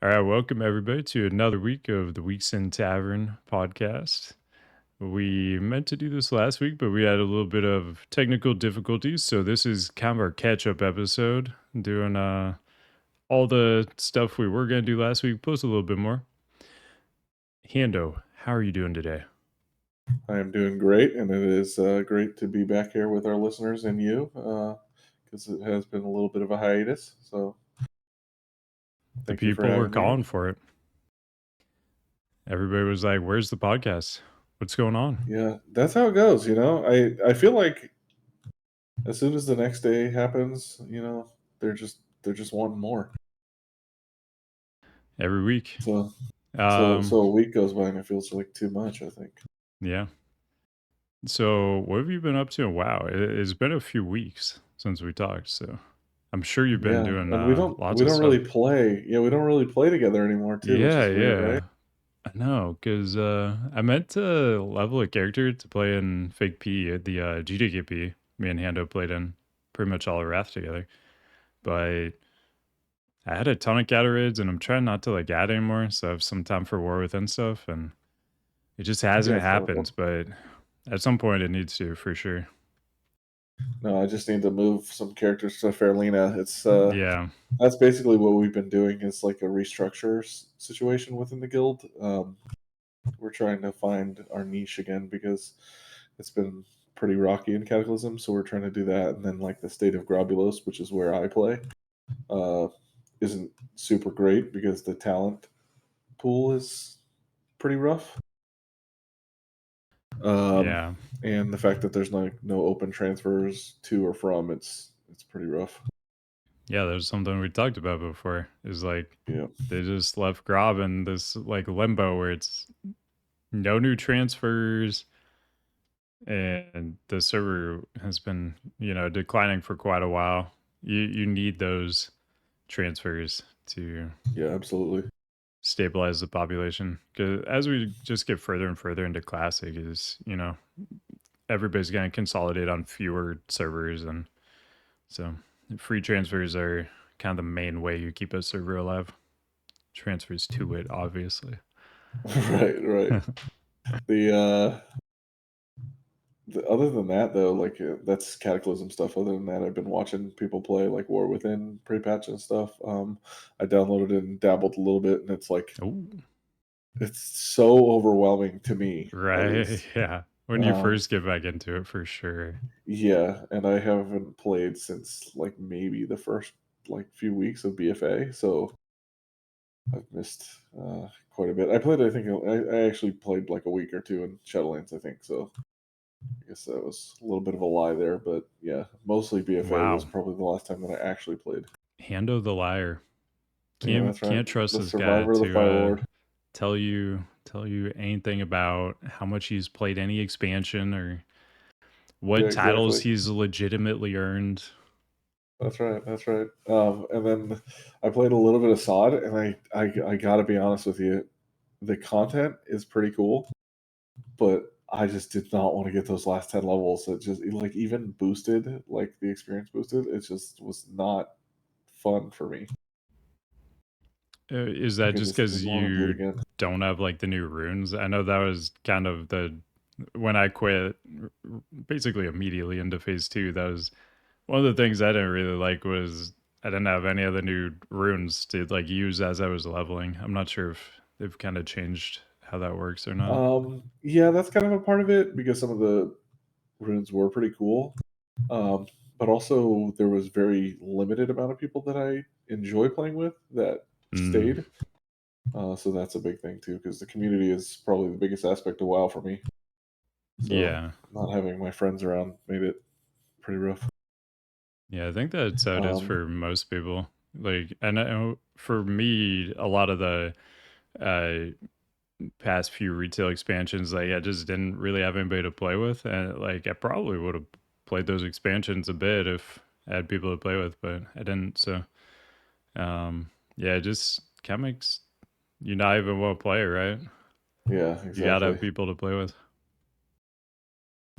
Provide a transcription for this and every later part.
All right, welcome everybody to another week of the Weeks in Tavern podcast. We meant to do this last week, but we had a little bit of technical difficulties, so this is kind of our catch-up episode, doing all the stuff we were going to do last week, plus a little bit more. Hando, how are you doing today? I am doing great, and it is great to be back here with our listeners and you, because it has been a little bit of a hiatus. So The thank you for people were having me. calling for it. Everybody was like, "Where's the podcast? What's going on?" Yeah, that's how it goes. I feel like as soon as the next day happens, they're just wanting more. Every week. So so Um, so a week goes by and it feels like too much. I think. yeah. So, what have you been up to? Wow, it's been a few weeks since we talked, so I'm sure you've been Yeah, doing and we don't lots we of don't stuff. really play. Yeah, we don't really play together anymore too, which Yeah, is weird, right? yeah, I know, because I meant to level a character to play in Fake P, the GDKP. Me and Hando played in pretty much all of Wrath together, but I had a ton of Catarids, and I'm trying not to like add anymore, so I have some time for War Within stuff, and it just Yeah, hasn't it's kind of happened. But at some point, it needs to for sure. no. I just need to move some characters to Fairlena. Yeah, That's basically what we've been doing is like a restructure situation within the guild. We're trying to find our niche again because it's been pretty rocky in Cataclysm, so we're trying to do that. And then like the state of Grobulos, which is where I play, uh, isn't super great because the talent pool is pretty rough. Um, yeah. and the fact that there's no open transfers to or from, it's pretty rough. Yeah, there's something we talked about before. Is like Yeah. they just left Grob in this like limbo where it's no new transfers and the server has been, declining for quite a while. You need those transfers to Yeah, absolutely. stabilize the population. Because as we just get further and further into classic, is everybody's going to consolidate on fewer servers, and so free transfers are kind of the main way you keep a server alive. Transfers to it, obviously. Right, right. The other than that, though, like that's Cataclysm stuff. Other than that, I've been watching people play like War Within Prepatch and stuff. I downloaded it and dabbled a little bit, and it's like Oh, it's so overwhelming to me, at right. least. Yeah. When you Um, first get back into it, for sure. yeah, and I haven't played since like maybe the first like few weeks of BFA, so I've missed quite a bit. I played, I think, I actually played like a week or two in Shadowlands, I think. So I guess that was a little bit of a lie there, but yeah, mostly BFA was Wow. probably the last time that I actually played. Hando the liar. Yeah, Can't that's right. can't trust The this guy survivor of the to Fire Lord. tell you anything about how much he's played any expansion or what Yeah, titles exactly. he's legitimately earned. That's right. That's right. And then I played a little bit of SoD, and I gotta be honest with you, the content is pretty cool, but I just did not want to get those last 10 levels. It just like even boosted, like the experience boosted. It just was not fun for me. Is Like that I just just didn't because want to do it you again. don't have like the new runes? I know that was kind of the when I quit basically immediately into phase two. That was one of the things I didn't really like was I didn't have any of the new runes to like use as I was leveling. I'm not sure if they've kind of changed how that works or not. Yeah, that's kind of a part of it because some of the runes were pretty cool. Um, but also there was very limited amount of people that I enjoy playing with that Mm, stayed. So that's a big thing too, because the community is probably the biggest aspect of WoW for me. So yeah. not having my friends around made it pretty rough. Yeah, I think that's how it is Um, for most people. Like, I know for me, a lot of the uh, past few retail expansions, like I just didn't really have anybody to play with, and like I probably would have played those expansions a bit if I had people to play with, but I didn't. So, yeah, it just kind of makes you not even want to play, right? yeah, You gotta exactly, have people to play with.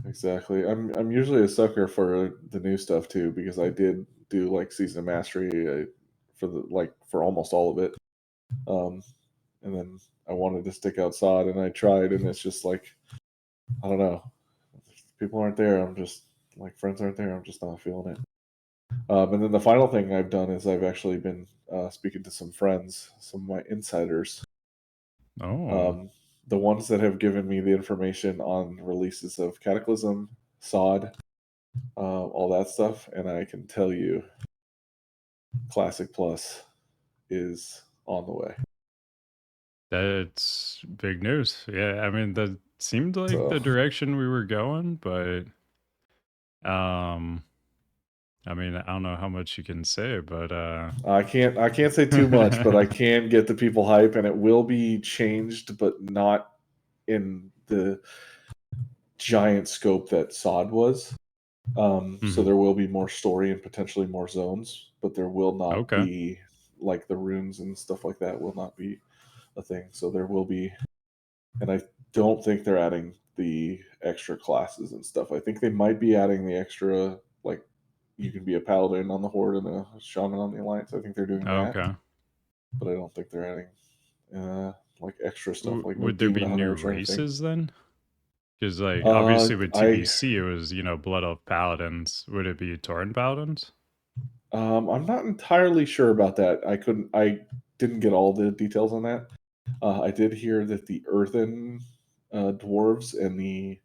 exactly. I'm usually a sucker for the new stuff too because I did do like Season of Mastery for the like for almost all of it. Um, and then I wanted to stick out SoD, and I tried, and it's just like, I don't know, people aren't there. I'm just like, friends aren't there. I'm just not feeling it. And then the final thing I've done is I've actually been speaking to some friends, some of my insiders, Oh, um, the ones that have given me the information on releases of Cataclysm, SoD, all that stuff, and I can tell you, Classic Plus is on the way. that's big news. Yeah, I mean that seemed like So the direction we were going, but um I mean, I don't know how much you can say, but I can't say too much, but I can get the people hype, and it will be changed, but not in the giant scope that SoD was. So Mhm. there will be more story and potentially more zones, but there will not Okay. be like the runes and stuff like that will not be a thing. So there will be, and I don't think they're adding the extra classes and stuff. I think they might be adding the extra, like you can be a paladin on the horde and a shaman on the alliance. I think they're doing that, Okay. but I don't think they're adding like extra stuff like no Would there be demon new hunters or anything. races then? Because like obviously with I TBC it was Blood Elf Paladins. Would it be Tauren Paladins? I'm not entirely sure about that. I didn't get all the details on that. I did hear that the earthen dwarves and the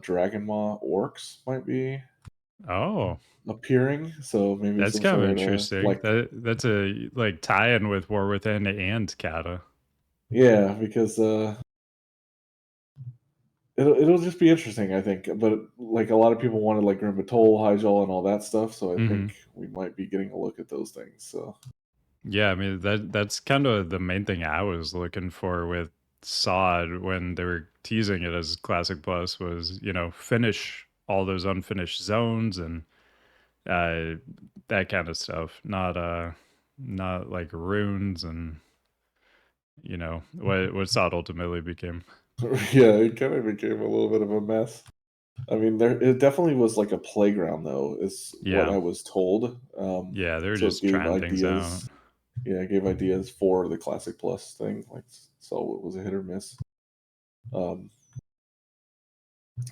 dragon maw orcs might be Oh, appearing. So maybe that's some kind of sort of interesting. like, That's a like tie-in with War Within and Cata. yeah, because it'll just be interesting, I think. But like a lot of people wanted like Grim Batol, Hyjal, and all that stuff. So I Hmm. think we might be getting a look at those things. So Yeah, I mean that's kind of the main thing I was looking for with SOD when they were teasing it as Classic Plus was, finish all those unfinished zones and uh that kind of stuff. Not like runes and what SOD ultimately became. yeah, it kind of became a little bit of a mess. I mean, there it definitely was like a playground, though, is what Yeah. I was told. Yeah, they were So it just gave trying things out. ideas. Yeah, it gave ideas for the Classic Plus thing. Like, so it was a hit or miss. Um,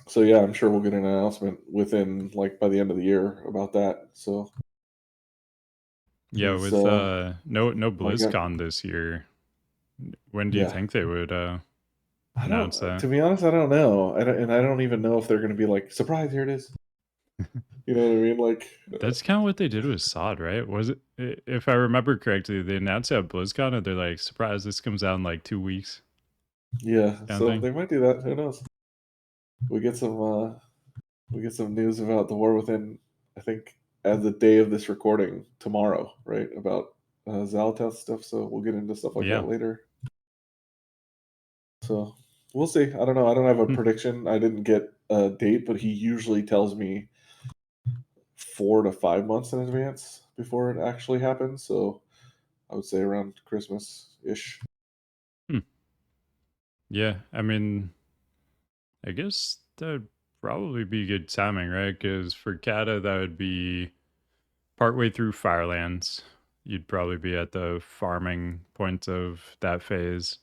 so yeah, I'm sure we'll get an announcement within like by the end of the year about that. So Yeah, is with no my gut? BlizzCon this year, when do you Yeah, think they would I announce don't. that? To be honest, I don't know. And I don't even know if they're going to be like surprise. Here it is. You know what I mean? Like, That's kind of what they did with SOD, right? Was it, if I remember correctly, they announced it at BlizzCon and they're like, surprise, this comes out in like 2 weeks, yeah. kind of So thing. they might do that. Who knows? We get some. We get some news about the war within. I think as the day of this recording tomorrow, right? About Zalatoth stuff. So we'll get into stuff like Yeah. that later. So we'll see. I don't know. I don't have a Hmm. prediction. I didn't get a date, but he usually tells me 4 to 5 months in advance before it actually happens. So I would say around Christmas ish. Hmm. Yeah. I mean, I guess that'd probably be good timing, right? Because for Kata, that would be partway through Firelands. You'd probably be at the farming point of that phase.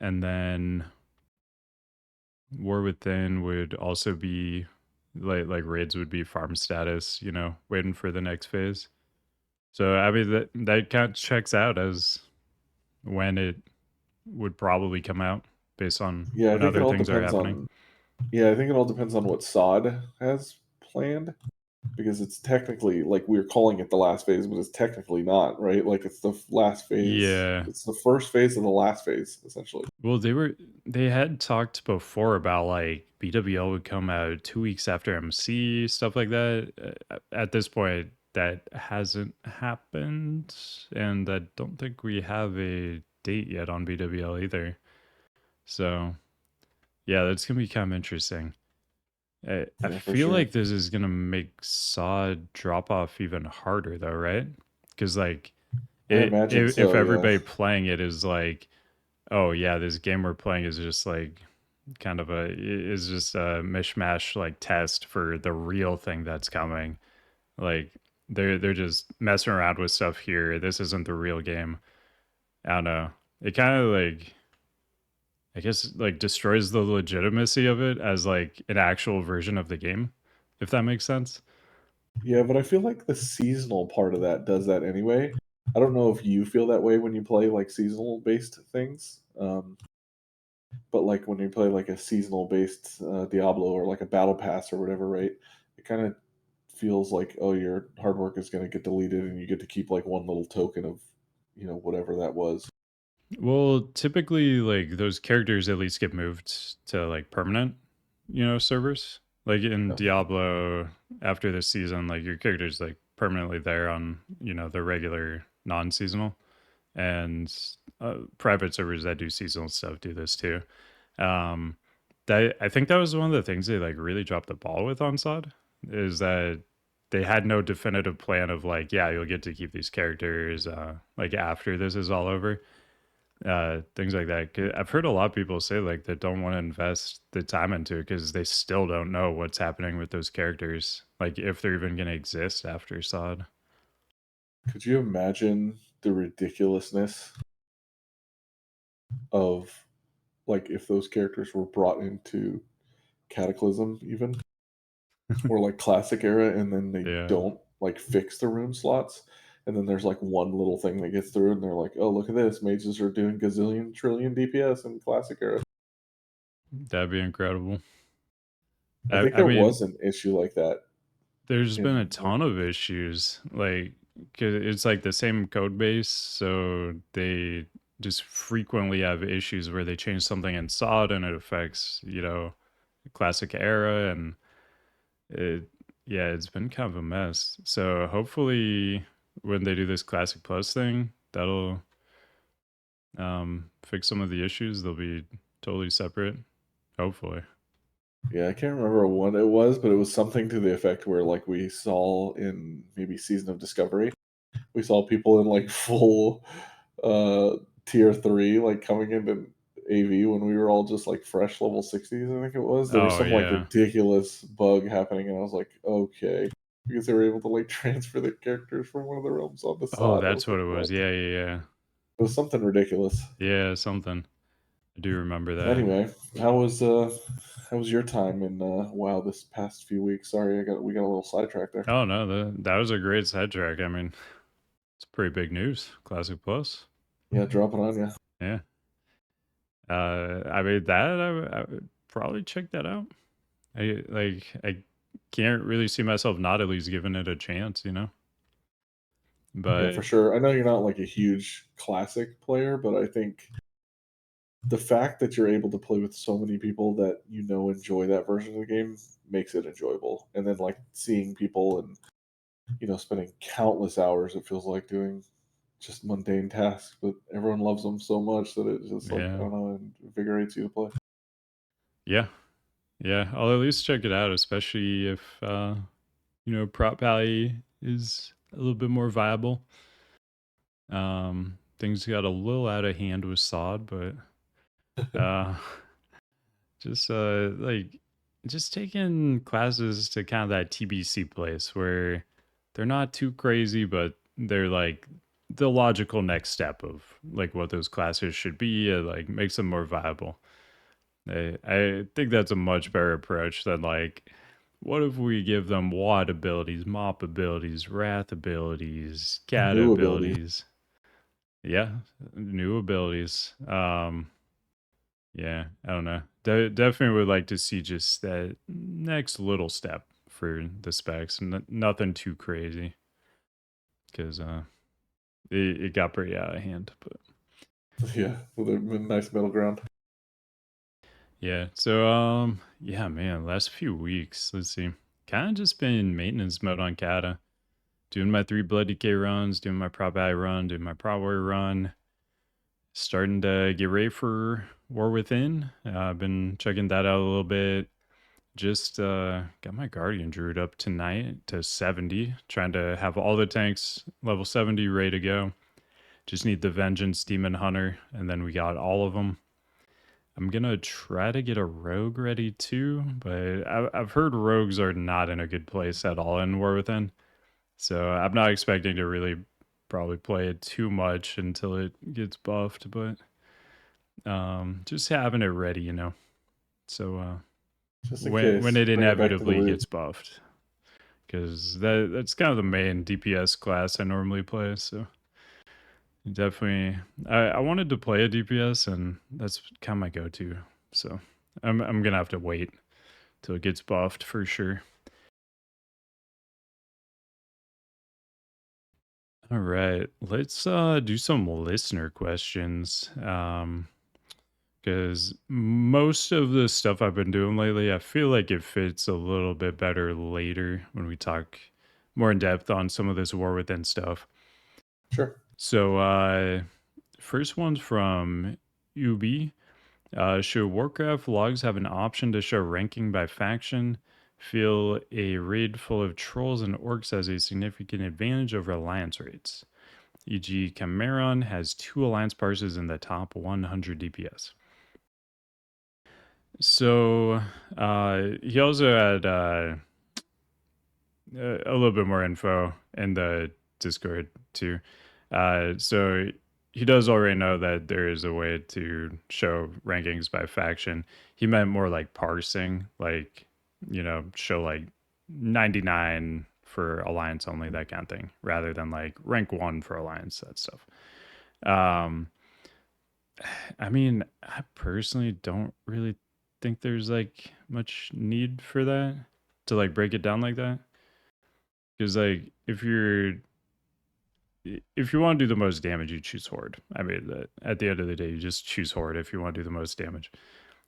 And then War Within would also be like raids would be farm status, waiting for the next phase. So I mean that kind of checks out as when it would probably come out based on Yeah, I when think it other all things are depends happening. on. Yeah, I think it all depends on what SOD has planned, because it's technically like we're calling it the last phase, but it's technically not, right? Like it's the last phase. Yeah. It's the first phase of the last phase, essentially. Well, they had talked before about like BWL would come out 2 weeks after MC, stuff like that. At this point, that hasn't happened, and I don't think we have a date yet on BWL either. So yeah, that's gonna be kind of interesting. I Yeah, for feel sure. like this is gonna make Saw drop off even harder though, right? Because like I imagine if so. Yeah, everybody playing it is like, oh yeah, this game we're playing is just like kind of is just a mishmash like test for the real thing that's coming. Like they're just messing around with stuff here. This isn't the real game. I don't know. It kind of like, I guess, like destroys the legitimacy of it as like an actual version of the game, if that makes sense. Yeah, but I feel like the seasonal part of that does that anyway. I don't know if you feel that way when you play like seasonal based things, but like when you play like a seasonal based Diablo or like a battle pass or whatever, right? It kind of feels like, oh, your hard work is going to get deleted and you get to keep like one little token of, whatever that was. Well, typically, like those characters at least get moved to like permanent, servers. Like in Yeah. Diablo, after this season, like your character's like permanently there on, the regular non-seasonal, and private servers that do seasonal stuff do this too. Um, that I think that was one of the things they like really dropped the ball with on SoD is that they had no definitive plan of like, yeah, you'll get to keep these characters like after this is all over, things like that. 'Cause I've heard a lot of people say like they don't want to invest the time into it because they still don't know what's happening with those characters, like if they're even going to exist after SoD. Could you imagine the ridiculousness of like if those characters were brought into Cataclysm even or like classic era and then they Yeah, don't like fix the rune slots and then there's like one little thing that gets through and they're like, oh, look at this, mages are doing gazillion trillion DPS in classic era. that'd be incredible. I I, think I there mean, was an issue like that there's been a in like ton of issues, like 'cause it's like the same code base, so they just frequently have issues where they change something in SOD and it affects, classic era, and it, yeah, it's been kind of a mess. So hopefully, when they do this classic plus thing, that'll fix some of the issues. They'll be totally separate. Hopefully. yeah, I can't remember what it was, but it was something to the effect where like we saw in maybe Season of Discovery, we saw people in like full uh tier 3 like coming into AV when we were all just like fresh level 60s, I think it was. There was Oh some like yeah. ridiculous bug happening and I was like, okay. Because they were able to like transfer the characters from one of the realms onto Oh, SOD. I that's was what like, it was. what? Yeah, yeah, yeah. It was something ridiculous. Yeah, something. I do remember that. Anyway, how was your time in WoW this past few weeks? Sorry, we got a little sidetracked there. Oh no, that was a great sidetrack. I mean, it's pretty big news. Classic Plus. Yeah, drop it on you. Yeah. I mean that I would probably check that out. I can't really see myself not at least giving it a chance. Yeah, for But sure. I know you're not like a huge classic player, but I think the fact that you're able to play with so many people that enjoy that version of the game makes it enjoyable. And then like seeing people and spending countless hours it feels like doing just mundane tasks, but everyone loves them so much that it just like I yeah, don't know, invigorates you to play. yeah, yeah. I'll at least check it out, especially if Prot Pally is a little bit more viable. Things got a little out of hand with SOD, but uh just like just taking classes to kind of that TBC place where they're not too crazy, but they're like the logical next step of like what those classes should be. Like makes them more viable. I think that's a much better approach than like, what if we give them WAD abilities, MOP abilities, Wrath abilities, Cata New abilities. abilities? Yeah, new abilities. Yeah, I don't know. Definitely would like to see just that next little step for the specs. Nothing too crazy because it got pretty out of hand. But Yeah, with a nice middle ground. yeah, so yeah, man, last few weeks, let's see, kind of just been maintenance mode on Kata, doing my 3 Blood DK runs, doing my Prop I run, doing my Prot Warrior run, starting to get ready for War Within. I've been checking that out a little bit. Just got my Guardian Druid up tonight to 70, trying to have all the tanks level 70 ready to go. Just need the Vengeance Demon Hunter, and then we got all of them. I'm gonna try to get a rogue ready too, but I've heard rogues are not in a good place at all in War Within. So I'm not expecting to really probably play it too much until it gets buffed, but just having it ready, you know. So Just in when case, it bring it back to the inevitably loop. gets buffed, because that's kind of the main DPS class I normally play. So definitely, I wanted to play a DPS, and that's kind of my go-to. So I'm gonna have to wait till it gets buffed for sure. All right, let's do some listener questions. Because most of the stuff I've been doing lately, I feel like it fits a little bit better later when we talk more in depth on some of this War Within stuff. Sure. So, first one's from UB. Should Warcraft logs have an option to show ranking by faction? Feel a raid full of trolls and orcs has a significant advantage over alliance raids. E.g., Cameron has 2 alliance parses in the top 100 DPS. So he also had a little bit more info in the Discord too. So he does already know that there is a way to show rankings by faction. He meant more like parsing, like, you know, show like 99 for alliance only, that kind of thing, rather than like rank 1 for alliance, that stuff. Um, I mean, I personally don't really think there's like much need for that, to like break it down like that. Because like if you want to do the most damage, you choose horde. I mean, at the end of the day, you just choose horde if you want to do the most damage.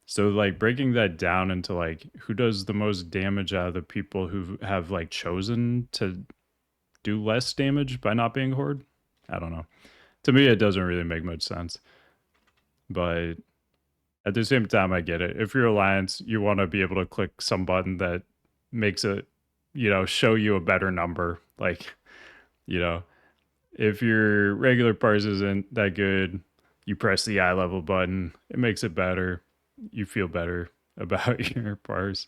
So like breaking that down into like who does the most damage out of the people who have like chosen to do less damage by not being horde. I don't know. To me, it doesn't really make much sense. But at the same time, I get it. If you're Alliance, you want to be able to click some button that makes it, you know, show you a better number. Like, you know, if your regular parse isn't that good, you press the eye level button, it makes it better. You feel better about your parse.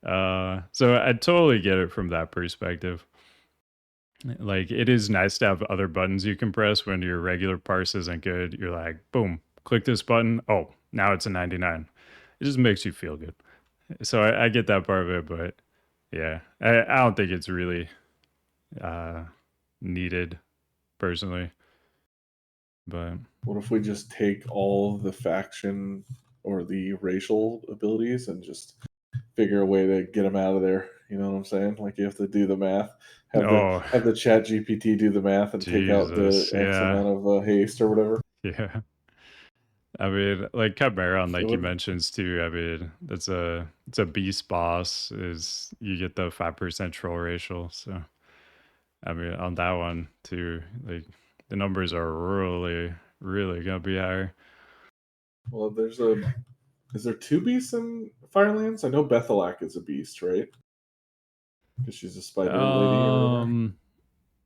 So I totally get it from that perspective. Like, it is nice to have other buttons you can press when your regular parse isn't good. You're like, boom, click this button. Oh, now it's a 99. It just makes you feel good. So I get that part of it, but yeah, I don't think it's really uh, needed personally. But What if we just take all the faction or the racial abilities and just figure a way to get them out of there? You know what I'm saying? Like you have to do the math, oh, have the Chat GPT do the math and take out the Jesus, X yeah, amount of haste or whatever. yeah. I mean, like Chimeron, It like you would. mentions too. I mean, it's a beast boss. Is you get the 5% troll racial. So I mean, on that one too, like the numbers are really gonna be higher. Well, is there two beasts in Firelands? I know Bethelak is a beast, right? Because she's a spider lady or whatever. Um,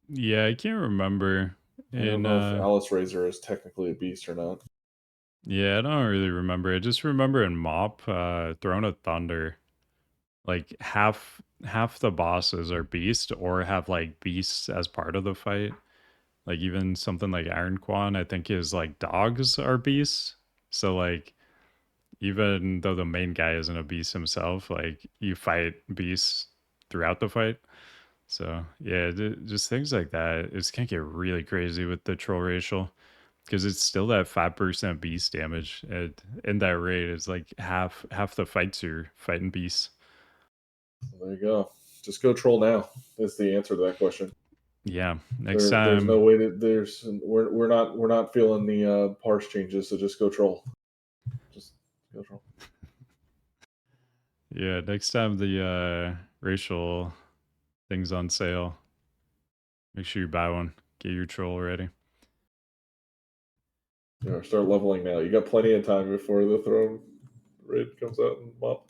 yeah, I can't remember. I don't In know if Alice Razor is technically a beast or not. yeah, I don't really remember. I just remember in Mop, Throne of Thunder, like half the bosses are beast or have like beasts as part of the fight. Like even something like Iron Quan, I think his like dogs are beasts. So like even though the main guy isn't a beast himself, like you fight beasts throughout the fight. So yeah, just things like that. It's can get really crazy with the troll racial because it's still that 5% beast damage. And in that raid, it's like half the fights you're fighting beasts. There you go. Just go troll now. Is the answer to that question. Yeah, next There's no time. way to we're not feeling the parse changes, so just go troll. Just go troll. Yeah, next time the racial things on sale, make sure you buy one. Get your troll ready. Start leveling now. You got plenty of time before the throne raid comes out and mop.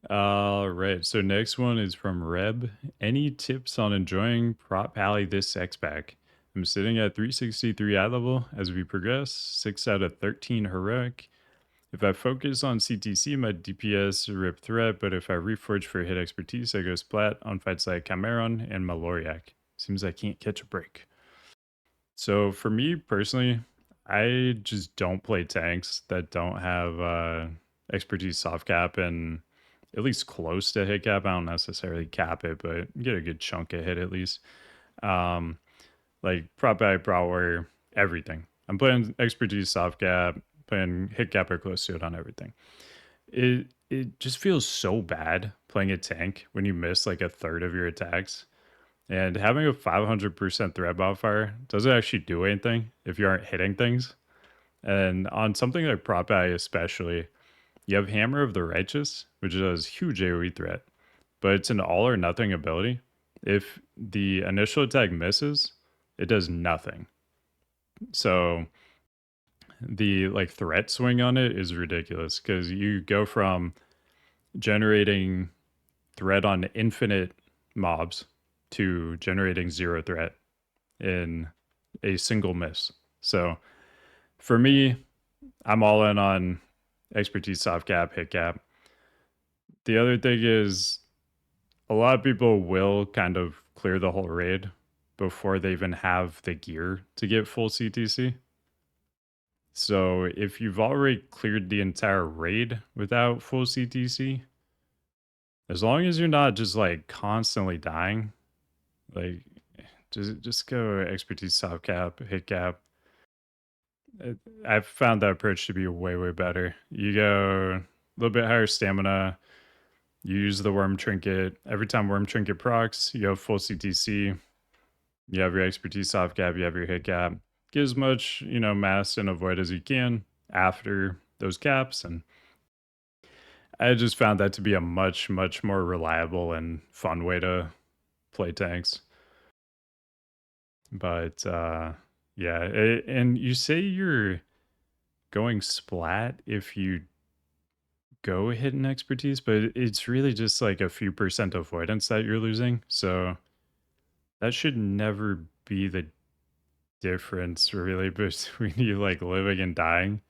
All right. So next one is from Reb. Any tips on enjoying Prot Pally this X pack? I'm sitting at 363 eye level as we progress, 6 out of 13 heroic. If I focus on CTC, my DPS rip threat, but if I reforge for hit expertise, I go splat on fights like Cameron and Maloriak. Seems I can't catch a break. So for me personally, I just don't play tanks that don't have expertise soft cap and at least close to hit cap. I don't necessarily cap it, but get a good chunk of hit at least. Um, like prop back, prot warrior, everything. I'm playing expertise soft cap, playing hit cap or close to it on everything. It just feels so bad playing a tank when you miss like a third of your attacks. And having a 500% threat modifier doesn't actually do anything if you aren't hitting things. And on something like Prot Eye especially, you have Hammer of the Righteous, which does huge AoE threat, but it's an all or nothing ability. If the initial attack misses, it does nothing. So the like threat swing on it is ridiculous because you go from generating threat on infinite mobs to generating zero threat in a single miss. So for me, I'm all in on expertise soft cap, hit cap. The other thing is a lot of people will kind of clear the whole raid before they even have the gear to get full CTC. So if you've already cleared the entire raid without full CTC, as long as you're not just like constantly dying, like just go expertise soft cap, hit cap. I've found that approach to be way better. You go a little bit higher stamina. You use the worm trinket. Every time worm trinket procs, you have full CTC. You have your expertise soft cap. You have your hit cap. Get as much mass and avoid as you can after those caps, and I just found that to be a much more reliable and fun way to play tanks. But yeah, and you say you're going splat if you go hidden expertise, but it's really just like a few percent avoidance that you're losing. So that should never be the difference really between you like living and dying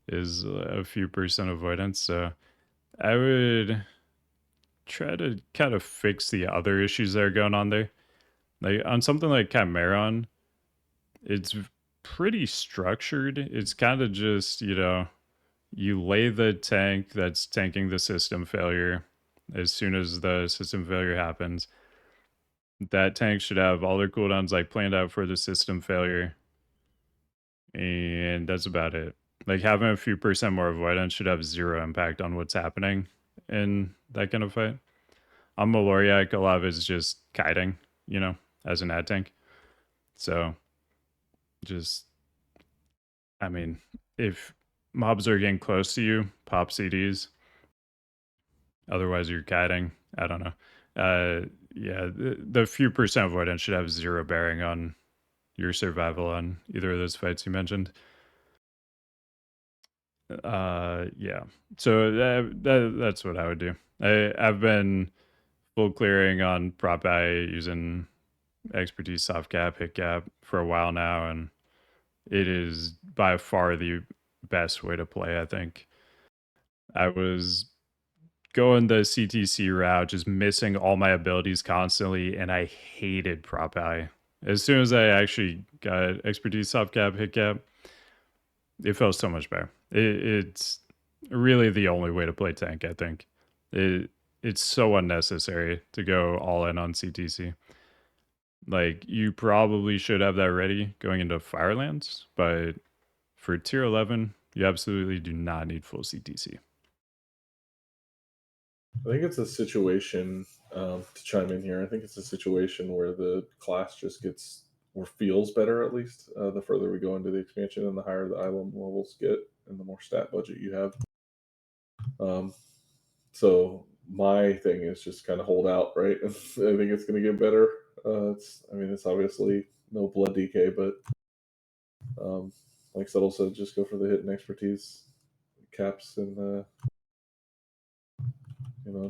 is a few percent avoidance. So I would try to kind of fix the other issues that are going on there. Like on something like Chimeron, it's pretty structured. It's kind of just, you lay the tank that's tanking the system failure. As soon as the system failure happens, that tank should have all their cooldowns like planned out for the system failure, and that's about it. Like having a few percent more avoidance should have zero impact on what's happening in that kind of fight. On Maloriak, a lot of it's just kiting, as an ad tank. So just, I mean, if mobs are getting close to you, pop CDs. Otherwise, you're kiting. I don't know. Yeah, the few percent avoidance should have zero bearing on your survival on either of those fights you mentioned. Yeah. So that's what I would do. I've been full clearing on prop I using expertise soft cap, hit cap for a while now, and it is by far the best way to play, I think. I was going the CTC route, just missing all my abilities constantly, and I hated prop I. As soon as I actually got expertise soft cap, hit cap, it felt so much better. It's really the only way to play tank, I think. It's so unnecessary to go all in on CTC. Like you probably should have that ready going into Firelands, but for tier 11, you absolutely do not need full CTC. I think it's a situation to chime in here. I think it's a situation where the class just gets or feels better at least the further we go into the expansion and the higher the island levels get and the more stat budget you have. Um, so my thing is just kind of hold out, right? I think it's going to get better. It's obviously no blood DK, but like Settle said, just go for the hit and expertise caps and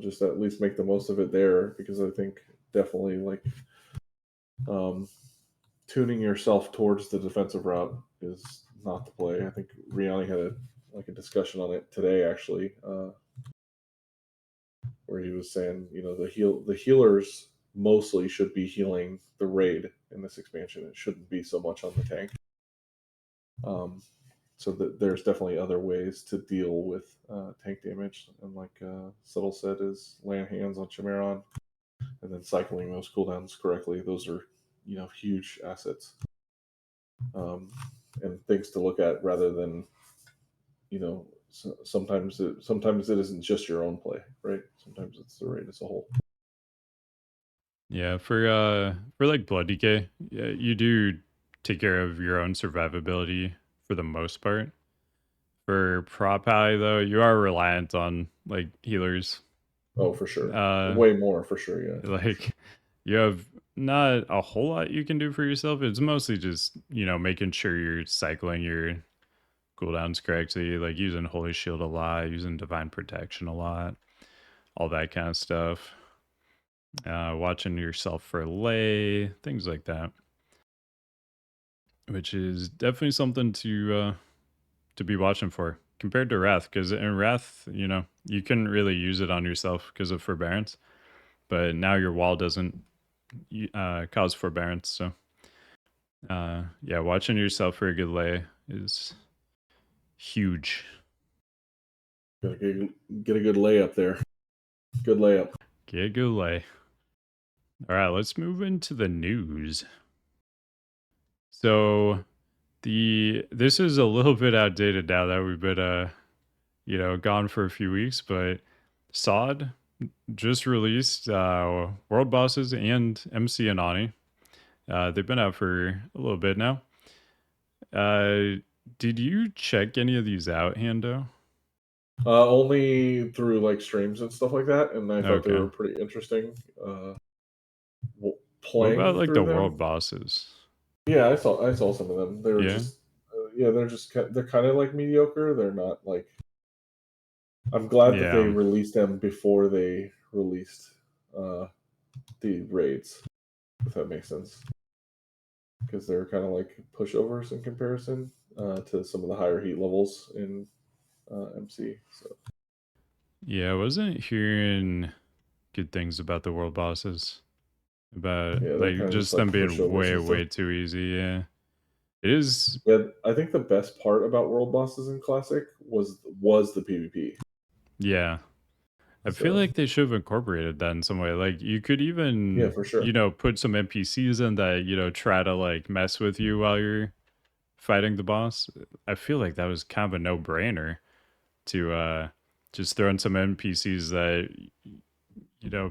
just at least make the most of it there because I think definitely like tuning yourself towards the defensive route is not the play. I think Riani had a discussion on it today actually, where he was saying the healers mostly should be healing the raid in this expansion. It shouldn't be so much on the tank. So there's definitely other ways to deal with tank damage, and like Subtle said, is land hands on Chimeron, and then cycling those cooldowns correctly. Those are huge assets, and things to look at rather than sometimes it isn't just your own play, right? Sometimes it's the raid as a whole. Yeah, for like blood decay, yeah, you do take care of your own survivability for the most part. For prop pally though, you are reliant on like healers. Oh, for sure, Uh way more for sure. Yeah, for sure. like you have not a whole lot you can do for yourself. It's mostly just, making sure you're cycling your cooldowns correctly, like using Holy Shield a lot, using Divine Protection a lot, all that kind of stuff. Watching yourself for lay, things like that, which is definitely something to be watching for compared to Wrath, because in Wrath, you couldn't really use it on yourself because of forbearance, but now your wall doesn't cause forbearance. So, yeah, watching yourself for a good lay is huge. Gotta get a good layup there. Good layup. Get a good lay. All right, let's move into the news. So this is a little bit outdated now that we've been gone for a few weeks, but SoD just released World Bosses and MC and Ani. They've been out for a little bit now. Did you check any of these out, Hando? Only through like streams and stuff like that, and I thought they Okay. were pretty interesting. Uh, What about Playing like the through them, world bosses? yeah, I saw some of them. They were Yeah. just yeah, they're kind of like mediocre. They're not like. I'm glad that they Yeah. released them before they released uh, the raids, if that makes sense, because they're kind of like pushovers in comparison to some of the higher heat levels in MC. So Yeah, I wasn't hearing good things about the world bosses. About yeah, they're like kind of just just like them being pushovers way, and stuff. way too easy. Yeah. It is. Yeah, I think the best part about world bosses in classic was the PvP. Yeah. I feel So like they should have incorporated that in some way. Like you could yeah, even, for sure. put some NPCs in that, try to like mess with you while you're fighting the boss. I feel like that was kind of a no-brainer to just throw in some NPCs that,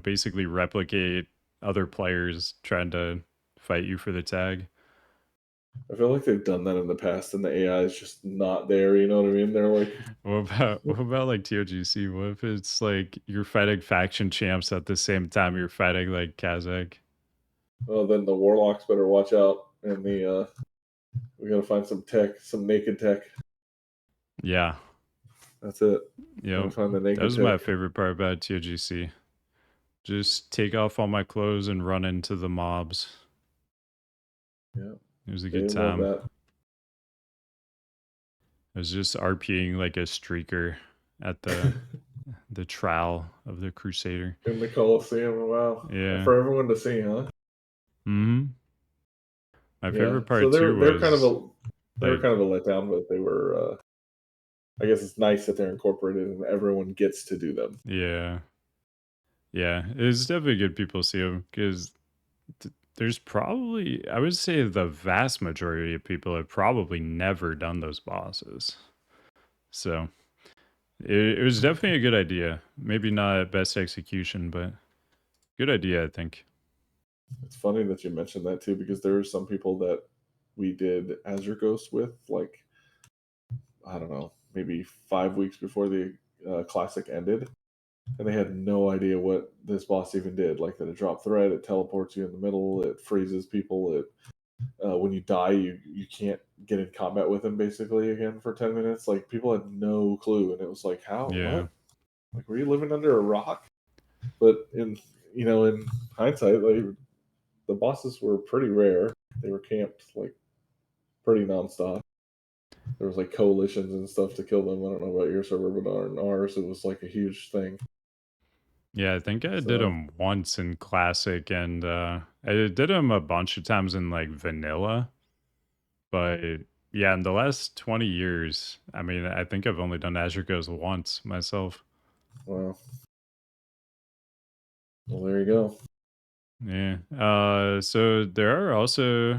basically replicate other players trying to fight you for the tag. I feel like they've done that in the past, and the AI is just not there. You know what I mean? They're like, What about like TOGC? What if it's like you're fighting faction champs at the same time you're fighting like Kazakh? oh, then the warlocks better watch out, and the we gotta find some tech, some naked tech. Yeah. That's it. Gotta Yep. find the That naked was my tech. favorite part about TOGC. Just take off all my clothes and run into the mobs. Yeah, It was a they good love time. that. I was just RPing like a streaker at the trial of the Crusader. In the Coliseum. Wow, Yeah. for everyone to see, huh? Hmm. My Yeah. favorite So part too was they were like, kind of a letdown, but they were. I guess it's nice that they're incorporated and everyone gets to do them. yeah, yeah. It's definitely good people see them because there's probably, I would say, the vast majority of people have probably never done those bosses. So it was definitely a good idea. Maybe not best execution, but good idea, I think. It's funny that you mentioned that too, because there are some people that we did Azure Ghost with, like I don't know, maybe 5 weeks before the classic ended, and they had no idea what this boss even did. Like that, it drop thread, it teleports you in the middle, it freezes people. It when you die, you can't get in combat with him basically again for 10 minutes. Like people had no clue, and it was like, how? Yeah. What? Like, were you living under a rock? But in hindsight, like the bosses were pretty rare. They were camped like pretty nonstop. There was like coalitions and stuff to kill them. I don't know about your server, but on ours it was like a huge thing. Yeah, I think I did So them once in classic, and I did them a bunch of times in like vanilla. But yeah, in the last 20 years, I mean, I think I've only done Azure Goes once myself. well, there you go. Yeah. So there are also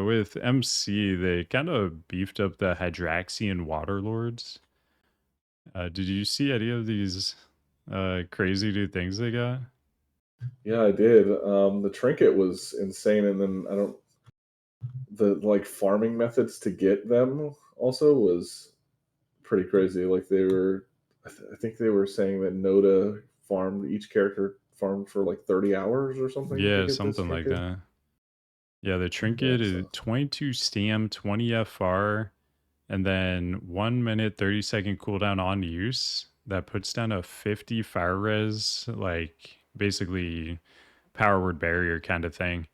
with MC, they kind of beefed up the Hydraxian Waterlords. Did you see any of these crazy new things they got? Yeah, I did. The trinket was insane, and then I don't the like farming methods to get them also was pretty crazy. Like they were, I think they were saying that Noda farmed each character farmed for like 30 hours or something to Yeah, get this something like trinket. that. Yeah, the Yeah, trinket is so 22 stam, 20 FR, and then 1 minute 30-second cooldown on use. That puts down a 50 fire res, like basically power word barrier kind of thing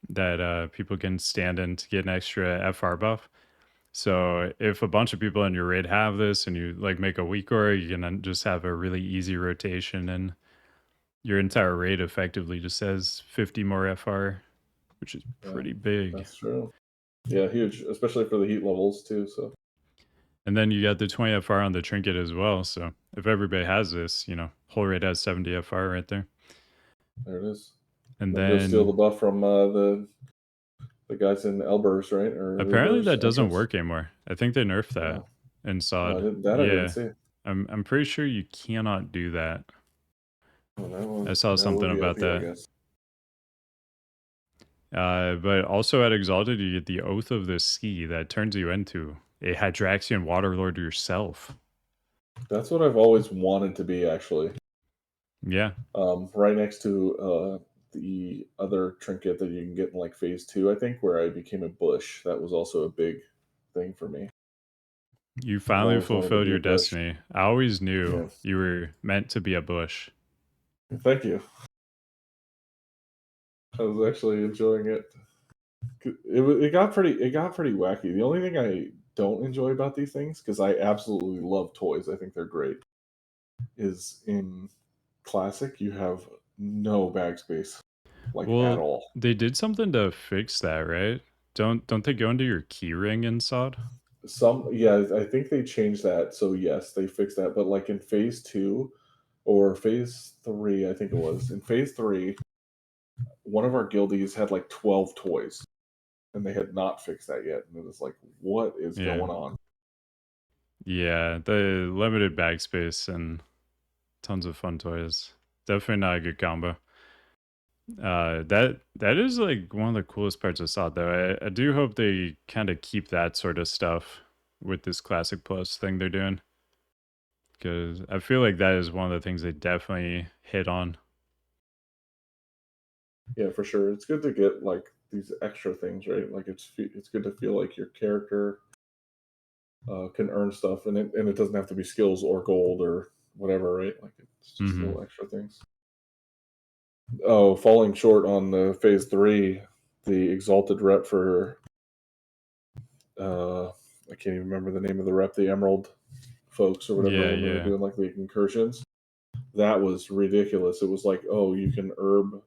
that people can stand in to get an extra FR buff. So if a bunch of people in your raid have this and you like make a weak aura, you can then just have a really easy rotation and your entire raid effectively just has 50 more FR, which is yeah, pretty big. that's true. Yeah, huge, especially for the heat levels too. So And then you got the 20 FR on the trinket as well. So if everybody has this, whole raid has 70 FR right there. there it is. And And then go steal the then buff from the guys in Elbers, right, or apparently Uber's that doesn't entrance. work anymore. I think they nerfed that Oh, in oh, SoD. I didn't Yeah. see. I'm pretty sure you cannot do that. Oh, I saw that would something be about OP, I that. guess. But also at Exalted, you get the Oath of the Sea that turns you into a Hydraxian Waterlord yourself. That's what I've always wanted to be, actually. Yeah. Right next to the other trinket that you can get in like phase 2, I think, where I became a bush. That was also a big thing for me. You I've finally always wanted to fulfilled be a your bush. destiny. I always knew Yeah. you were meant to be a bush. Thank you. I was actually enjoying it. It got pretty wacky. The only thing I don't enjoy about these things, because I absolutely love toys, I think they're great, is in classic you have no bag space, like at Well, all. they did something to fix that, right? Don't they go into your keyring in SOD? Some, yeah, I think they changed that. So yes, they fixed that. But like in phase 2 or phase 3, I think it was in phase 3, one of our guildies had like 12 toys, and they had not fixed that yet. And it was like, what is Yeah. going on? Yeah, the limited bag space and tons of fun toys. Definitely not a good combo. That is like one of the coolest parts of SOD though. I do hope they kind of keep that sort of stuff with this Classic Plus thing they're doing. Because I feel like that is one of the things they definitely hit on. Yeah, for sure. It's good to get like these extra things, right? Like it's good to feel like your character can earn stuff, and it doesn't have to be skills or gold or whatever, right? Like it's just Hmm. little extra things. Oh, falling short on the phase 3, the exalted rep for I can't even remember the name of the rep, the Emerald folks or whatever, Yeah, when they were yeah. doing like the incursions. That was ridiculous. It was like, oh, you can herb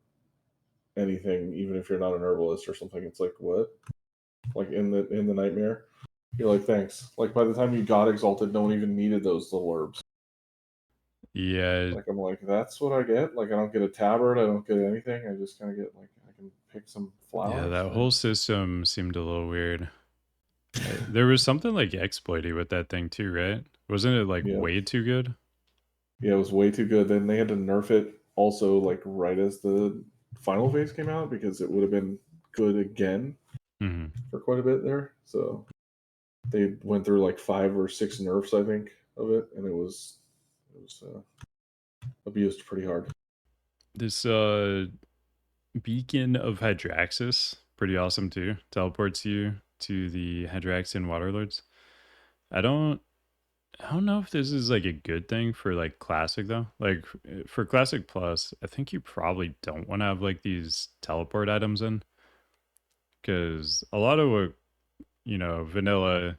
anything, even if you're not an herbalist or something. It's like what? Like in the nightmare. You're like, thanks. Like by the time you got exalted, no one even needed those little herbs. Yeah, Like I'm like, that's what I get. Like I don't get a tabard, I don't get anything. I just kind of get like I can pick some yeah, flowers. that whole system seemed a little weird. There was something like exploity with that thing too, right? Wasn't it like Yeah, way too good? yeah, it was way too good. Then they had to nerf it also like right as the final phase came out because it would have been good again Hmm. for quite a bit there. So they went through like 5 or 6 nerfs, I think, of it, and it was abused pretty hard. This beacon of Hydraxis, pretty awesome too. Teleports you to the Hydraxian Waterlords. I don't I don't know if this is like a good thing for like classic though. Like for classic plus, I think you probably don't want to have like these teleport items in because a lot of what vanilla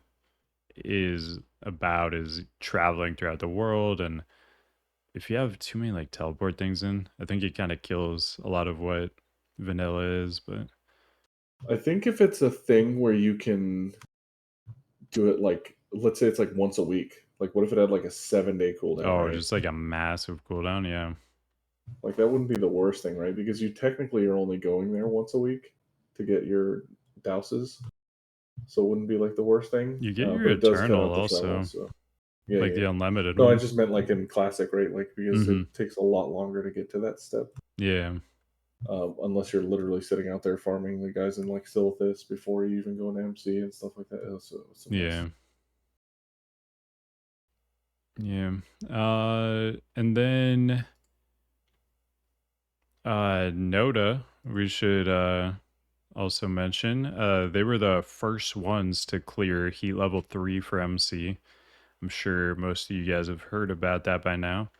is about is traveling throughout the world and if you have too many like teleport things in, I think it kind of kills a lot of what vanilla is. But I think if it's a thing where you can do it like, let's say it's like once a week. Like, what if it had like a 7-day cooldown, oh, right? just like a massive cooldown, yeah, Like that wouldn't be the worst thing, right? Because you technically are only going there once a week to get your douses, so it wouldn't be like the worst thing. you get your But it does cut eternal out the travel. also, So yeah, like yeah, the yeah. unlimited No, I one. just meant like in classic, right? Like because Mm-hmm. it takes a lot longer to get to that step. Yeah, Unless you're literally sitting out there farming the guys in like Silithus before you even go into MC and stuff like that. It's a mess. yeah, yeah. And then Noda, we should also mention. They were the first ones to clear heat level 3 for MC. I'm sure most of you guys have heard about that by now.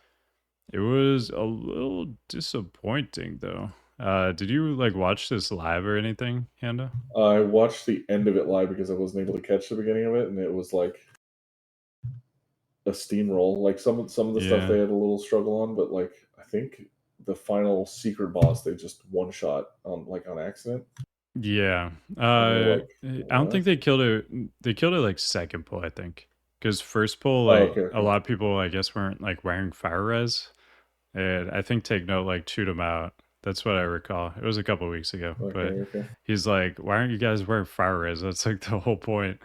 It was a little disappointing though. Did you like watch this live or anything, Handa? I watched the end of it live because I wasn't able to catch the beginning of it, and it was like a steamroll. Like some of the stuff Yeah. they had a little struggle on, but like I think the final secret boss they just one shot on like on accident, Yeah. and you're like, I don't what? think they killed it. They killed it like second pull, I think. Because first pull, Oh, like okay, a okay, lot of people, I guess, weren't like wearing fire res. And I think Take Note like chewed him out. That's what I recall. It was a couple weeks ago, okay, but okay. he's like, "Why aren't you guys wearing fire res?" That's like the whole point.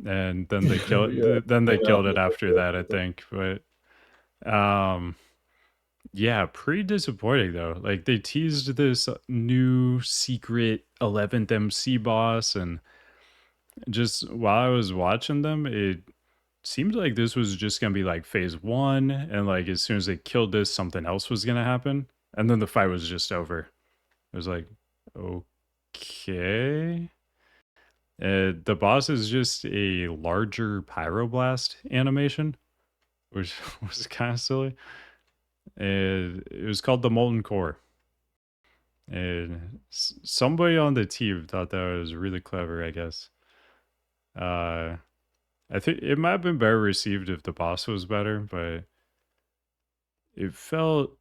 And then they Yeah, killed. yeah. Then they Hang out killed in it the after bushes or that, I something. think. But yeah, pretty disappointing though. Like they teased this new secret 11th MC boss, and just while I was watching them, it seemed like this was just gonna be like phase one, and like as soon as they killed this, something else was gonna happen, and then the fight was just over. It was like, okay. The boss is just a larger pyroblast animation, which was kind of silly. It was called the Molten Core. And somebody on the team thought that was really clever, I guess. Uh, I think it might have been better received if the boss was better, but it felt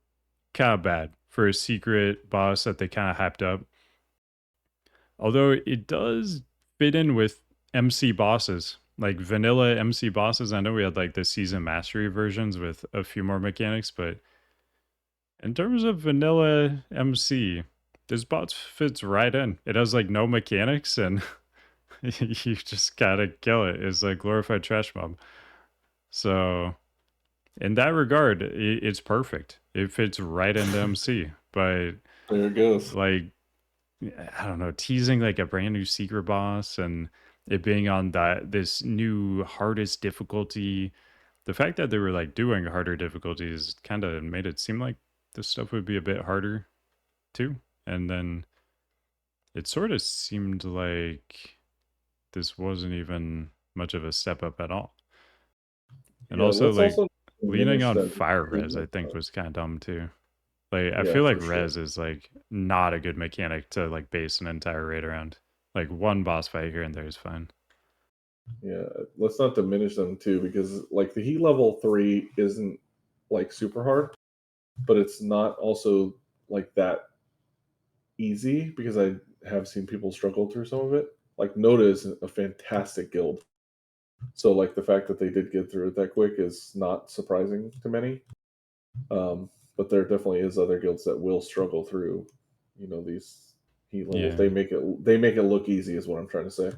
kind of bad for a secret boss that they kind of hyped up. Although it does fit in with MC bosses, like vanilla MC bosses. I know we had like the season mastery versions with a few more mechanics, but in terms of vanilla MC, this boss fits right in. It has like no mechanics and you just gotta kill it. It's like glorified trash mob. So in that regard, it's perfect. It fits right into MC. But There it goes. like I don't know, teasing like a brand new secret boss and it being on that this new hardest difficulty. The fact that they were like doing harder difficulties kind of made it seem like this stuff would be a bit harder too. And then it sort of seemed like this wasn't even much of a step up at all. And Yeah, also let's like also leaning diminish on them fire too. res, I think was kind of dumb too. Like I Yeah, feel like for sure. res is like not a good mechanic to like base an entire raid around. Like one boss fight here and there is fine. Yeah, let's not diminish them too, because like the heat level 3 isn't like super hard, but it's not also like that easy because I have seen people struggle through some of it. Like Noda is a fantastic guild. So like the fact that they did get through it that quick is not surprising to many. But there definitely is other guilds that will struggle through, these heat levels. Yeah, They make it look easy is what I'm trying to say.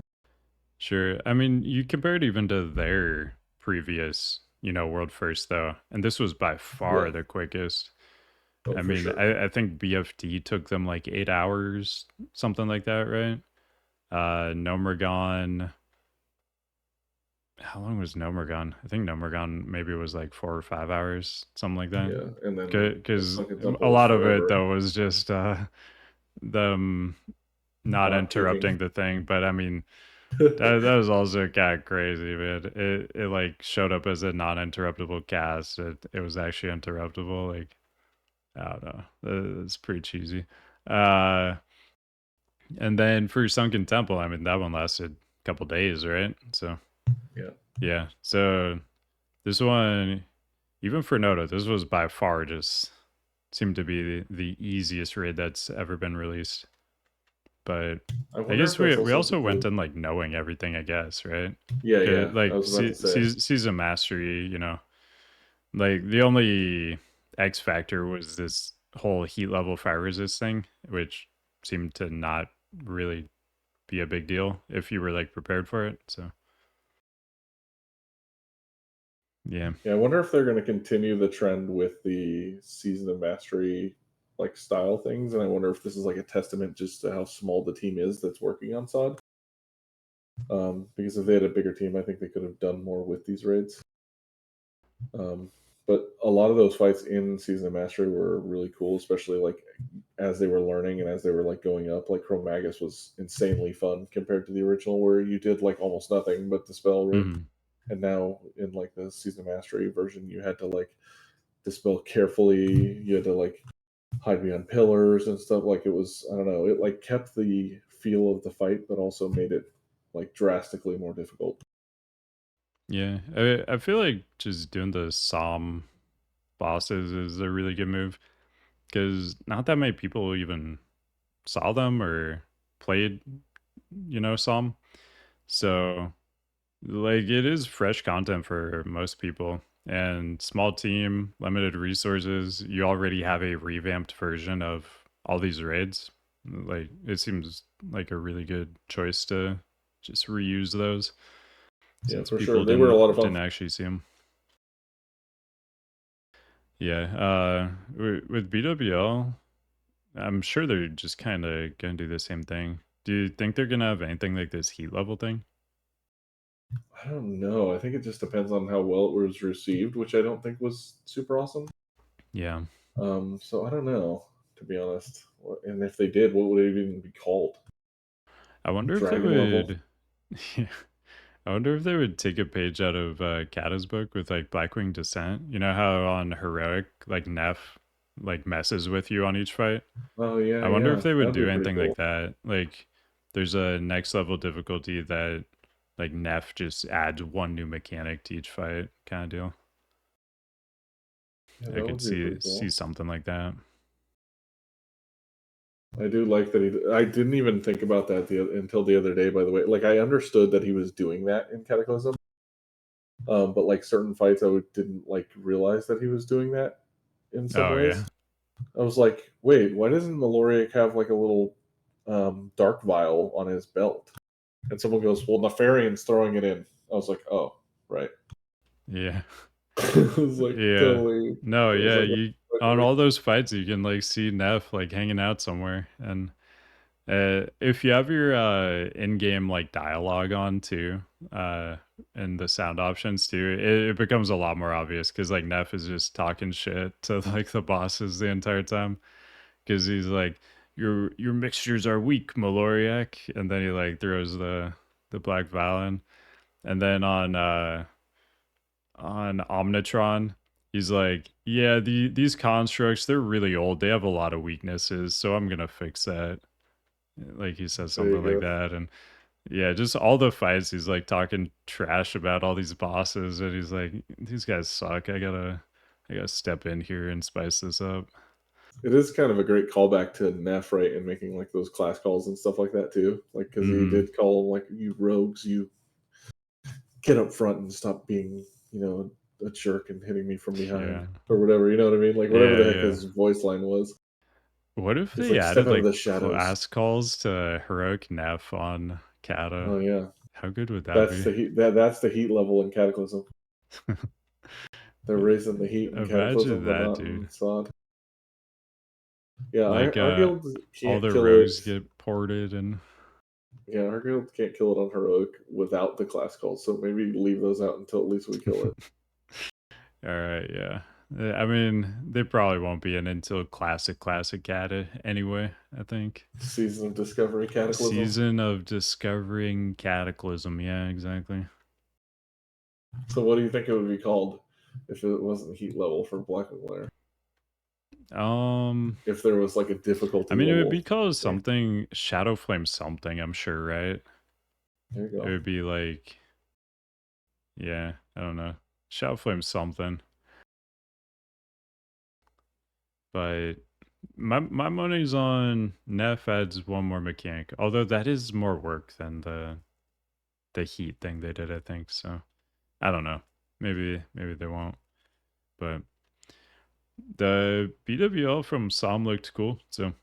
sure. I mean, you compare it even to their previous, world first though, and this was by Yeah. far the quickest. Oh, I for mean, sure. I think BFD took them like 8 hours, something like that, right? Nomergon. How long was Nomergon? I think Nomergon maybe was like 4 or 5 hours, something like that. Yeah, and then the Because Sunken a Temple was lot of it forever though was just them not not interrupting taking. the thing. But I mean, that was also kind of crazy, man. It like showed up as a non-interruptible cast. It was actually interruptible. Like I don't know, it's pretty cheesy. Uh, and then for Sunken Temple, I mean that one lasted a couple days, right? So Yeah. yeah, so this one. even for Noda, this was by far just seemed to be the easiest raid that's ever been released. But I I wonder if guess that's we also also went because in like knowing everything, I guess, right? yeah, yeah. I Like was about to say season mastery, like the only X factor was this whole heat level fire resist thing, which seemed to not really be a big deal if you were like prepared for it. So yeah. yeah. I wonder if they're going to continue the trend with the season of mastery like style things, and I wonder if this is like a testament just to how small the team is that's working on SoD. Because if they had a bigger team, I think they could have done more with these raids. Um, but a lot of those fights in season of mastery were really cool, especially like as they were learning and as they were like going up. Like Chrome Magus was insanely fun compared to the original, where you did like almost nothing but dispel raids. Mhm. And now in like the season of mastery version, you had to like dispel carefully. You had to like hide behind pillars and stuff. Like it was, I don't know, it like kept the feel of the fight, but also made it like drastically more difficult. Yeah. I feel like just doing the Psalm bosses is a really good move because not that many people even saw them or played, Psalm. So like it is fresh content for most people. And small team, limited resources, you already have a revamped version of all these raids. Like it seems like a really good choice to just reuse those Yeah, since for sure. people They were a lot of fun. didn't actually see them. Yeah, with BWL, I'm sure they're just kind of gonna do the same thing. Do you think they're gonna have anything like this heat level thing? I don't know. I think it just depends on how well it was received, which I don't think was super awesome. Yeah, So I don't know, to be honest. And if they did, what would it even be called? I wonder if they Dragon level? would. I wonder if they would take a page out of Cata's book with like Blackwing Descent. You know how on heroic like Neff like messes with you on each fight. Oh yeah, I wonder if yeah. they would That'd do be pretty anything like cool. that. Like there's a next level difficulty that like Neff just adds one new mechanic to each fight kind of deal. Yeah, I that could would be pretty see cool. something like that. I do like that he. I didn't even think about that until the other day. By the way, like I understood that he was doing that in Cataclysm, but like certain fights, didn't like realize that he was doing that in some Oh ways. yeah. I was like, wait, why doesn't Maloriak have like a little dark vial on his belt? And someone goes, well, Nefarian's throwing it in. I was like, oh, right. Yeah. I was like, Yeah. totally. No, I was yeah, like, you on all those fights you can like see Neff like hanging out somewhere. And if you have your in-game like dialogue on too, and the sound options too, it becomes a lot more obvious because like Neff is just talking shit to like the bosses the entire time because he's like, your mixtures are weak, Maloriak, and then he like throws the black Valen, and then on Omnitron, he's like, yeah, these constructs they're really old. They have a lot of weaknesses, so I'm gonna fix that. Like he says there you something like go. that, and yeah, just all the fights. He's like talking trash about all these bosses, and he's like, these guys suck. I gotta step in here and spice this up. It is kind of a great callback to Neff, right, and making like those class calls and stuff like that too. Like, because he Hmm. did call them, like, you rogues, you get up front and stop being, a jerk and hitting me from behind Yeah, or whatever. You know what I mean? Like, whatever yeah, the heck yeah. his voice line was. What if He's they like, step added out of like the shadows. class calls to heroic Neff on Oh Kata? yeah, How good would that that's be? the heat. That's the heat level in Cataclysm. They're raising the heat in Imagine Cataclysm, but that, not dude. in SoD. Yeah, Like our guild all can't the kill it. rogues get ported and Yeah, our guild can't kill it on heroic without the class calls. So maybe leave those out until at least we kill it. all right, yeah. I mean, they probably won't be in until classic Kata anyway, I think. Season of Discovery Cataclysm. Season of discovering Cataclysm, yeah, exactly. So what do you think it would be called if it wasn't heat level for Black and Glare? Um If there was like a I difficulty mean it would be level called thing. something Shadow Flame something, I'm sure, right? There you It go. would be like yeah, I don't know. Shadow Flame something. But my money's on Neff adds one more mechanic, although that is more work than the heat thing they did, I think. So I don't know. Maybe they won't. But the BWL from Som looked cool, so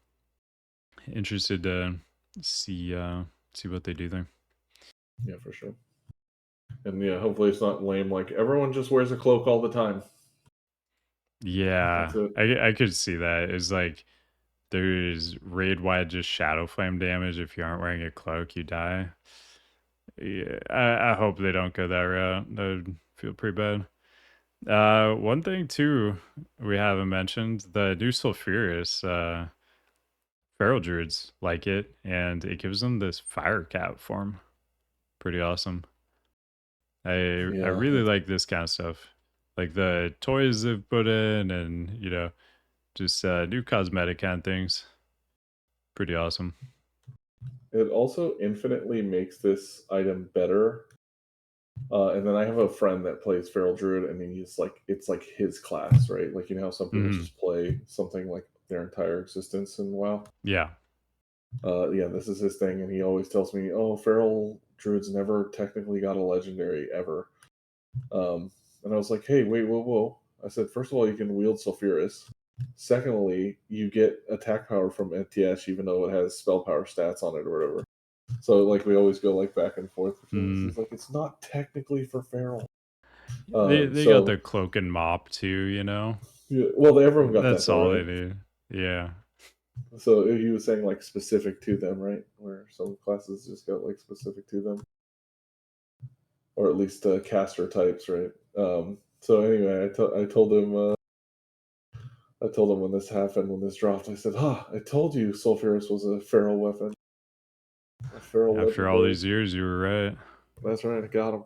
interested to see what they do there. Yeah, for sure. And yeah, hopefully it's not lame. Like everyone just wears a cloak all the time. Yeah, That's it. I could see that. It's like there's raid wide just shadow flame damage. If you aren't wearing a cloak, you die. Yeah, I hope they don't go that route. That would feel pretty bad. One thing too we haven't mentioned, the new Sulfuris, feral druids like it, and it gives them this fire cap form. Pretty awesome. I Yeah, really like this kind of stuff. Like the toys they've put in and, just new cosmetic kind of things. Pretty awesome. it also infinitely makes this item better. And then I have a friend that plays Feral Druid, and he's like, it's like his class, right? Like, you know how some people Hmm. just play something like their entire existence in WoW? Yeah. Yeah, this is his thing, and he always tells me, "Oh, Feral Druids never technically got a legendary ever." Um, and I was like, "Hey, wait, whoa, whoa!" I said, first of all, you can wield Sulfuris. Secondly, you get attack power from NTS, even though it has spell power stats on it or whatever. So, like, we always go like back and forth between this. Mm. He's like, "It's not technically for Feral." They got the So, cloak and mop too. yeah, well, everyone got that That's though, all right? they do. Yeah. So he was saying like specific to them, right? Where some classes just got like specific to them, or at least caster types, right? So anyway, I told him when this happened, when this dropped, I said, "Ah, I told you Sulfuris was a feral weapon, a feral After all legendary." these years, you were right. That's right, I got him.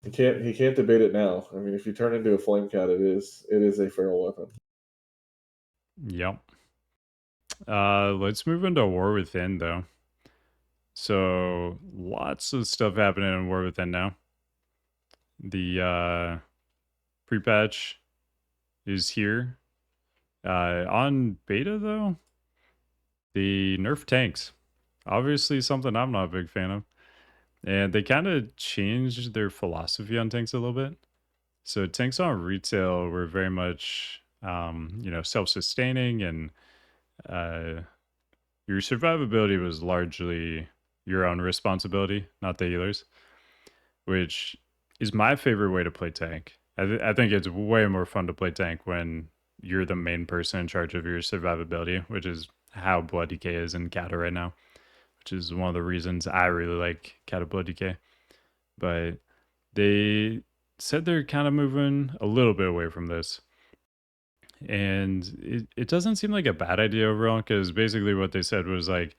He can't debate it now. I mean, if you turn into a flame cat, it is a feral weapon. Yep. Let's move into War Within though. So lots of stuff happening in War Within now. The pre-patch is here. On beta though, the nerf tanks. Obviously something I'm not a big fan of. And they kind of changed their philosophy on tanks a little bit. So tanks on retail were very much self-sustaining, and uh your survivability was largely your own responsibility, not the healers, which is my favorite way to play tank. I think it's way more fun to play tank when you're the main person in charge of your survivability, which is how Blood DK is in Cata right now, which is one of the reasons I really like Cata Blood DK. But they said they're kind of moving a little bit away from this. And it doesn't seem like a bad idea overall, because basically what they said was like,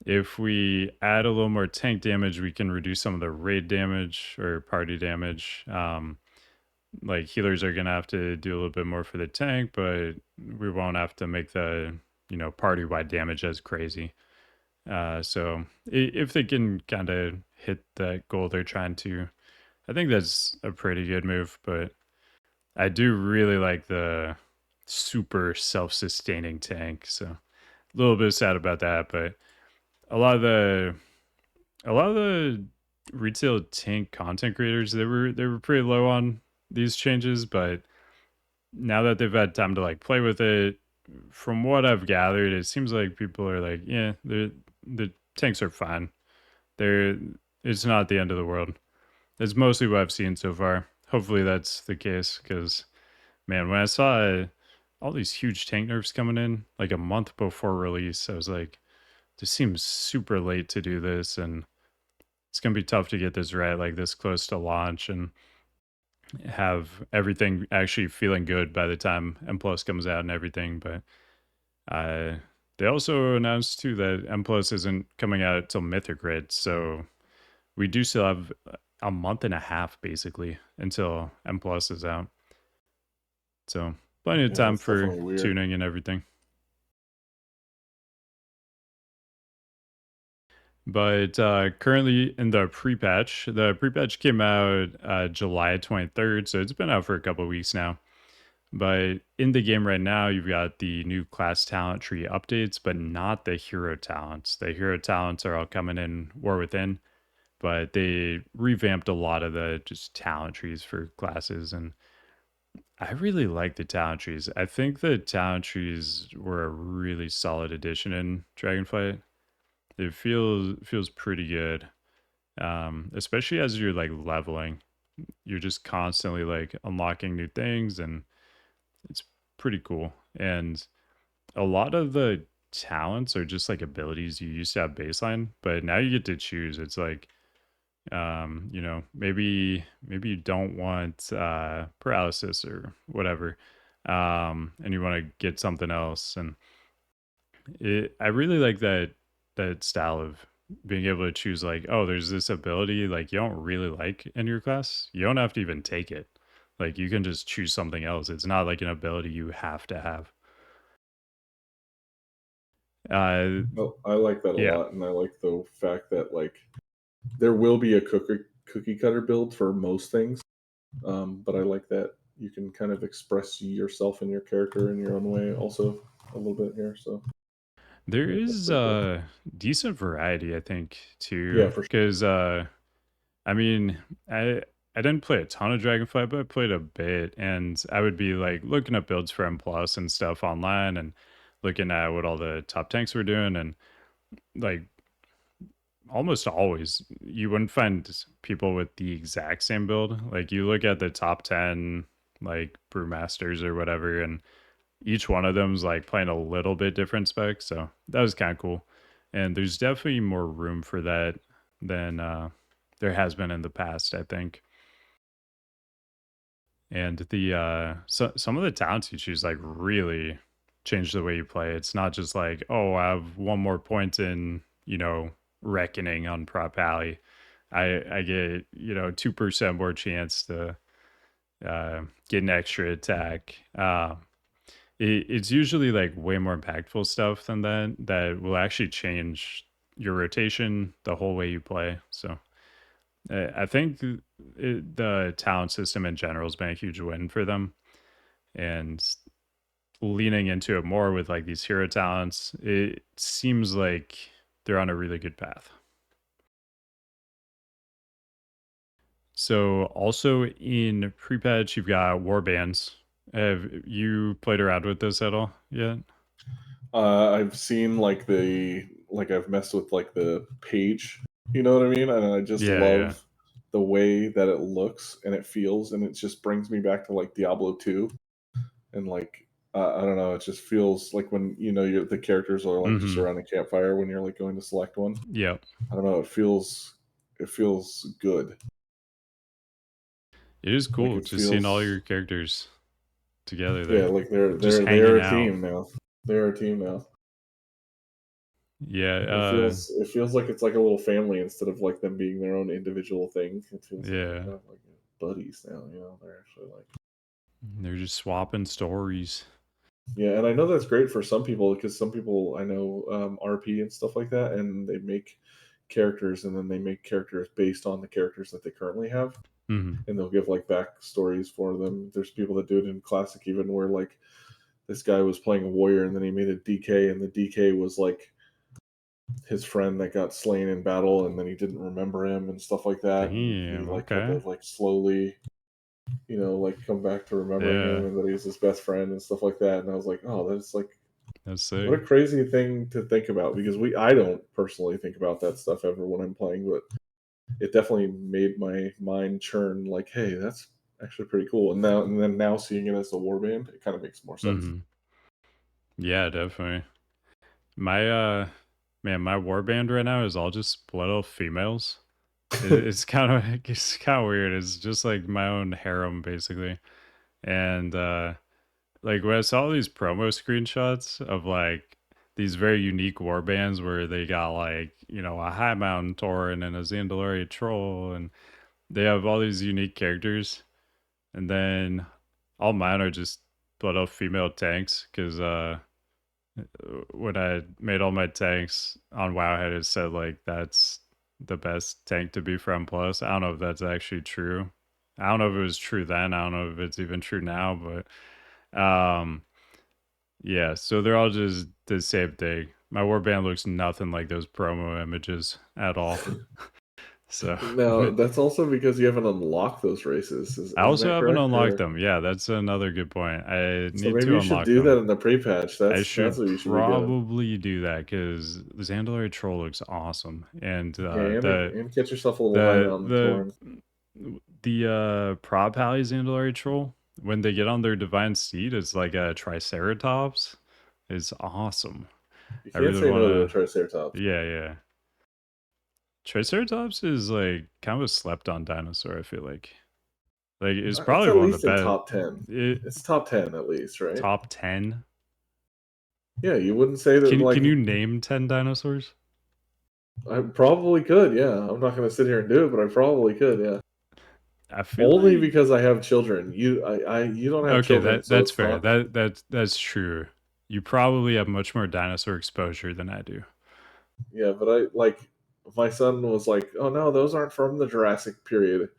if we add a little more tank damage, we can reduce some of the raid damage or party damage. Like healers are gonna have to do a little bit more for the tank, but we won't have to make the party wide damage as crazy. So if they can kind of hit that goal they're trying to, I think that's a pretty good move. But I do really like the super self-sustaining tank. So a little bit sad about that, but a lot of the a lot of the retail tank content creators, they were pretty low on these changes, but now that they've had time to like play with it, from what I've gathered, it seems like people are like, yeah, the tanks are fine. They're It's not the end of the world. That's mostly what I've seen so far. Hopefully that's the case, because man, when I saw all these huge tank nerfs coming in like a month before release, I was like, this seems super late to do this, and it's gonna be tough to get this right like this close to launch and have everything actually feeling good by the time M Plus comes out and everything. But uh, they also announced too that M Plus isn't coming out till Mythic Red, so we do still have a month and a half basically until M Plus is out. So plenty of Yeah, time that's for definitely weird. tuning and everything. But currently in the pre-patch came out July 23rd, so it's been out for a couple of weeks now. But in the game right now, you've got the new class talent tree updates, but not the hero talents. The hero talents are all coming in War Within, but they revamped a lot of the just talent trees for classes. And I really like the talent trees. I think the talent trees were a really solid addition in Dragonflight. It feels pretty good, especially as you're like leveling. You're just constantly like unlocking new things, and it's pretty cool. And a lot of the talents are just like abilities you used to have baseline, but now you get to choose. It's like, maybe you don't want paralysis or whatever, and you want to get something else. And I really like that style of being able to choose, like, oh, there's this ability like you don't really like in your class, you don't have to even take it. Like, you can just choose something else. It's not like an ability you have to have. uh Well, I like that a yeah. lot, and I like the fact that like there will be a cookie cutter build for most things, but I like that you can kind of express yourself and your character in your own way, also a little bit here. So There I think that's is pretty cool. a decent variety, I think, Yeah, too. for sure. Because I mean, I didn't play a ton of Dragonflight, but I played a bit, and I would be like looking at builds for M plus and stuff online, and looking at what all the top tanks were doing, and like almost always you wouldn't find people with the exact same build. Like, you look at the top 10 like brewmasters or whatever, and each one of them's like playing a little bit different specs. So that was kind of cool. And there's definitely more room for that than there has been in the past, I think. And some of the talents you choose like really change the way you play. It's not just like, oh, I have one more point in, reckoning on prop alley. I get, 2% more chance to get an extra attack. It's usually like way more impactful stuff than that will actually change your rotation, the whole way you play. So I think the talent system in general has been a huge win for them, and leaning into it more with like these hero talents, it seems like they're on a really good path. So also in pre-patch, you've got war bands. Have you played around with this at all yet? I've seen like I've messed with like the page, you know what I mean? And I just Yeah, yeah. love the way that it looks and it feels, and it just brings me back to like Diablo 2, and like I don't know, it just feels like when the characters are like just Mm-hmm. around a campfire when you're like going to select one. Yep. I don't know, it feels good. It is Like cool it just seeing all feels your characters together yeah, there, like they're just they're they're hanging a out. team now. They're a team now. Yeah, It feels like it's like a little family instead of like them being their own individual thing. It feels like they're yeah. kind of like buddies now. They're actually like They're just swapping stories. yeah, and I know that's great for some people because some people I know RP and stuff like that, and they make characters and then they make characters based on the characters that they currently have, Hmm. and they'll give like backstories for them. There's people that do it in Classic even where like this guy was playing a warrior and then he made a DK and the DK was like his friend that got slain in battle and then he didn't remember him and stuff like that, and he Damn. like had to Okay. like slowly like come back to remembering him Yeah, and that he's his best friend and stuff like that. And I was like, oh, that's like that's what sick. a crazy thing to think about because I don't personally think about that stuff ever when I'm playing, but it definitely made my mind churn like, hey, that's actually pretty cool. And then now seeing it as a warband, it kind of makes more sense. Hmm. Yeah, definitely. My man, my warband right now is all just split off females. It's kind of it's kind of weird. It's just like my own harem basically. And like when I saw these promo screenshots of like these very unique war bands where they got like, a High Mountain Tauren and a Zandalori Troll, and they have all these unique characters, and then all mine are just split off female tanks because when I made all my tanks on Wowhead, it said like that's the best tank to be from plus. I don't know if that's actually true. I don't know if it was true then. I don't know if it's even true now, but Um, yeah, so they're all just the same thing. My warband looks nothing like those promo images at all. So Now, that's also because you haven't unlocked those races. I Isn't also that haven't correct? unlocked Or them. Yeah, that's another good point. I so need maybe to you should unlock do them. that in the pre-patch. I That's should what you should be doing. probably do that because the Zandalari troll looks awesome, and Yeah, the and get yourself a little hideout the on the the Torn. the Prot Pally Zandalari troll when they get on their divine steed is like a Triceratops. It's awesome. You I can't really say want no to a to. Triceratops. Yeah. Triceratops is like kind of a slept on dinosaur. I feel like it's It's probably at one of least the in best. top 10. It, It's top 10 at least, right? top 10. Yeah, you wouldn't say that Can like you name 10 dinosaurs? I probably could, yeah. I'm not going to sit here and do it, but I probably could, yeah. I feel Only like because I have children. You don't have okay, children, so that's it's fair. not. That's true. You probably have much more dinosaur exposure than I do. Yeah, but I like my son was like, "Oh no, those aren't from the Jurassic period,"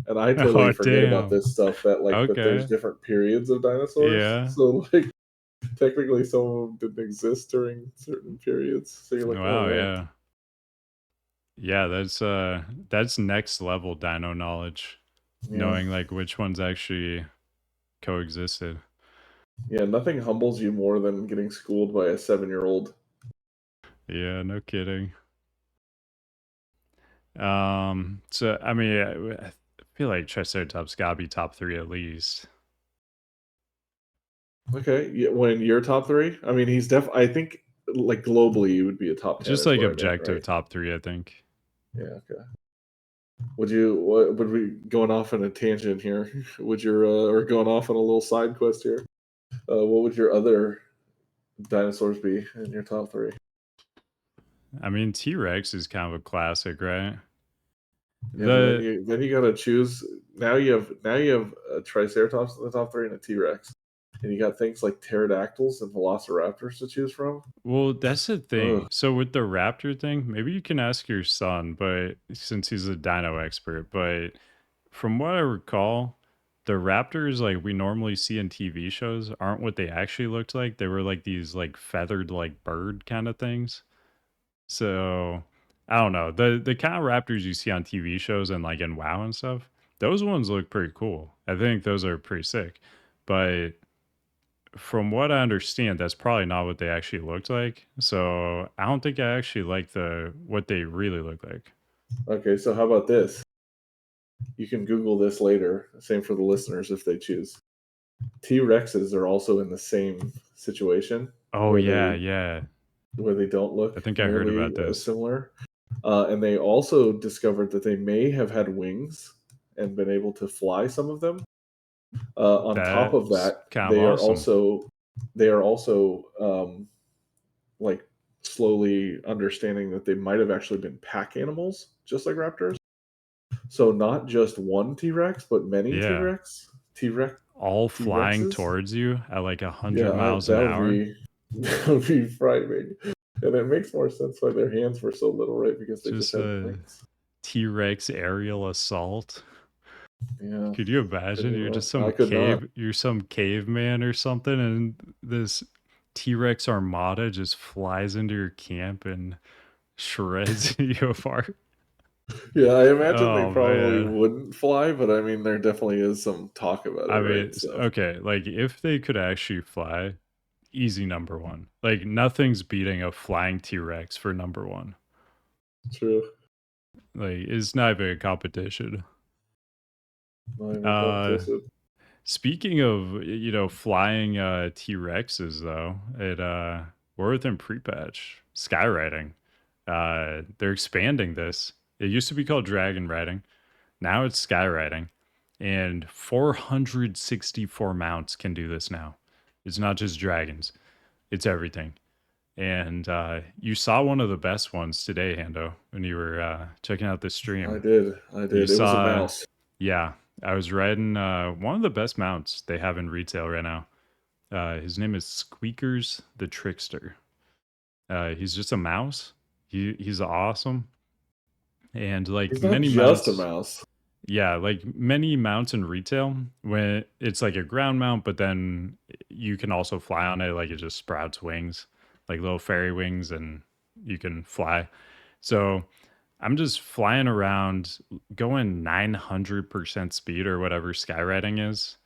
and I totally Oh forget about damn. this stuff that there's Okay. different periods of dinosaurs. Yeah. So like technically, some of them didn't exist during certain periods. So you're like, "Oh Wow, right, yeah. Yeah, that's next level dino knowledge. yeah, Knowing like which ones actually coexisted. yeah." Nothing humbles you more than getting schooled by a 7-year-old. Yeah, no kidding. So I mean, I feel like Triceratops gotta be top 3 at least. Okay, yeah, when you're top three, I mean, he's I think like globally, he would be a top 10, Just is like what I meant, objective right? top 3, I think. Yeah. Okay. Would we going off on a tangent here? Would your or going off on a little side quest here? What would your other dinosaurs be in your top three? I mean, T-Rex is kind of a classic, right? Yeah, but The then you gotta choose. Now you have a Triceratops in the top three and a T Rex, and you got things like pterodactyls and velociraptors to choose from. well, that's the Ugh. thing. So with the raptor thing, maybe you can ask your son, but since he's a dino expert, but from what I recall, the raptors like we normally see in TV shows aren't what they actually looked like. They were like these like feathered like bird kind of things. So I don't know. The kind of raptors you see on TV shows and like in WoW and stuff, those ones look pretty cool. I think those are pretty sick. But from what I understand, that's probably not what they actually looked like. So I don't think I actually like the what they really look like. Okay, so how about this? You can Google this later. Same for the listeners if they choose. T Rexes are also in the same situation Oh yeah. where they don't look I think I heard nearly about as this. similar. And they also discovered that they may have had wings and been able to fly some of them. On top of That's that, kind of awesome. they are also like slowly understanding that they might have actually been pack animals, just like raptors. So not just one T Rex, but many Yeah. T Rex All T flying Rexes. towards you at like 100 Yeah, miles an hour. that would be frightening. And it makes more sense why their hands were so little, right? Because they just Just had a wings. T-Rex aerial assault. Yeah, Could you imagine? You're just I could not. you're some caveman or something, and this T-Rex armada just flies into your camp and shreds you apart. Yeah, I imagine they Oh probably man. wouldn't fly, but I mean, there definitely is some talk about it, I mean, right? So okay, like if they could actually fly, easy number one. Like nothing's beating a flying T-Rex for number one. true. Like it's not even a competition. Not even Uh competition. Speaking of, flying T-Rexes though, at Worth and Prepatch, skywriting. They're expanding this. It used to be called dragon riding. Now it's skywriting. And 464 mounts can do this now. It's not just dragons, it's everything. And you saw one of the best ones today, Hando, when you were checking out this I stream. did. I You did. It was a saw, mouse. yeah, I was riding one of the best mounts they have in retail right now. His name is Squeakers the Trickster. He's just a mouse. He's awesome, and like He's not many just a mounts. mouse. Yeah, like many mounts in retail, when it's like a ground mount, but then you can also fly on it, like it just sprouts wings, like little fairy wings, and you can fly. So I'm just flying around, going 900% speed or whatever skywriting is,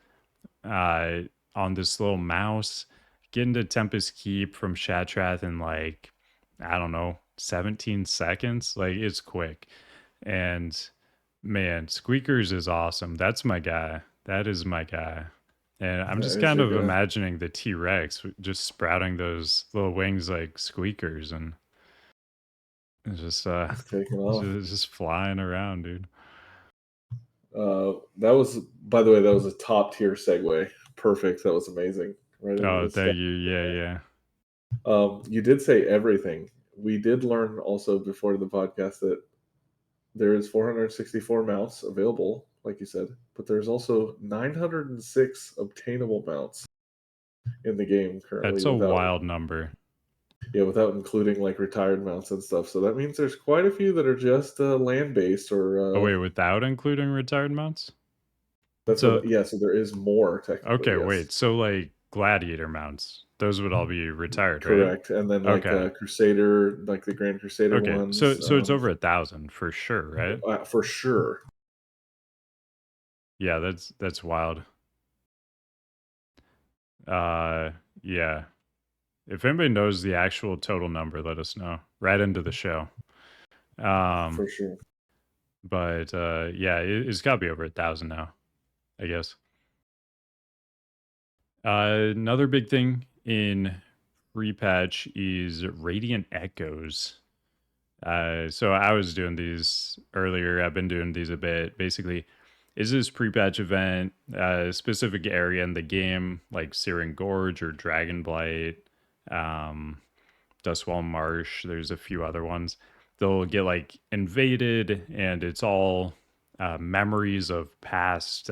uh, on this little mouse, getting to Tempest Keep from Shatrath in like, I don't know, 17 seconds. Like it's quick. And man, Squeakers is awesome. That's my guy. That is my guy. And I'm That just is kind your of guy. imagining the T Rex just sprouting those little wings like squeakers and it's Taking off. just flying around, dude. That was, by the way, that was a top tier segue. Perfect. That was amazing. Right into Oh, the sky. thank you. Yeah, yeah. You did say everything. We did learn also before the podcast that there is 464 mounts available, like you said, but there's also 906 obtainable mounts in the game currently That's a without, wild number. yeah, without including like retired mounts and stuff. So that means there's quite a few that are just land based or Oh wait, without including retired mounts? that's So what, yeah. So there is more technically, okay, yes. wait. So like gladiator mounts, those would all be retired, right? Correct. And then like Okay. Crusader, like the Grand Crusader Okay. ones, So it's over 1,000 for sure, right? for sure. Yeah, that's wild. Uh yeah. If anybody knows the actual total number, let us know. Right into the show. Um For sure. but yeah, it's got to be over 1,000 now, I guess. Another big thing in Prepatch is Radiant Echoes. So I was doing these earlier. I've been doing these a bit. Basically, is this pre-patch event a specific area in the game, like Searing Gorge or Dragonblight, um, Dustwall Marsh? There's a few other ones. They'll get like invaded, and it's all memories of past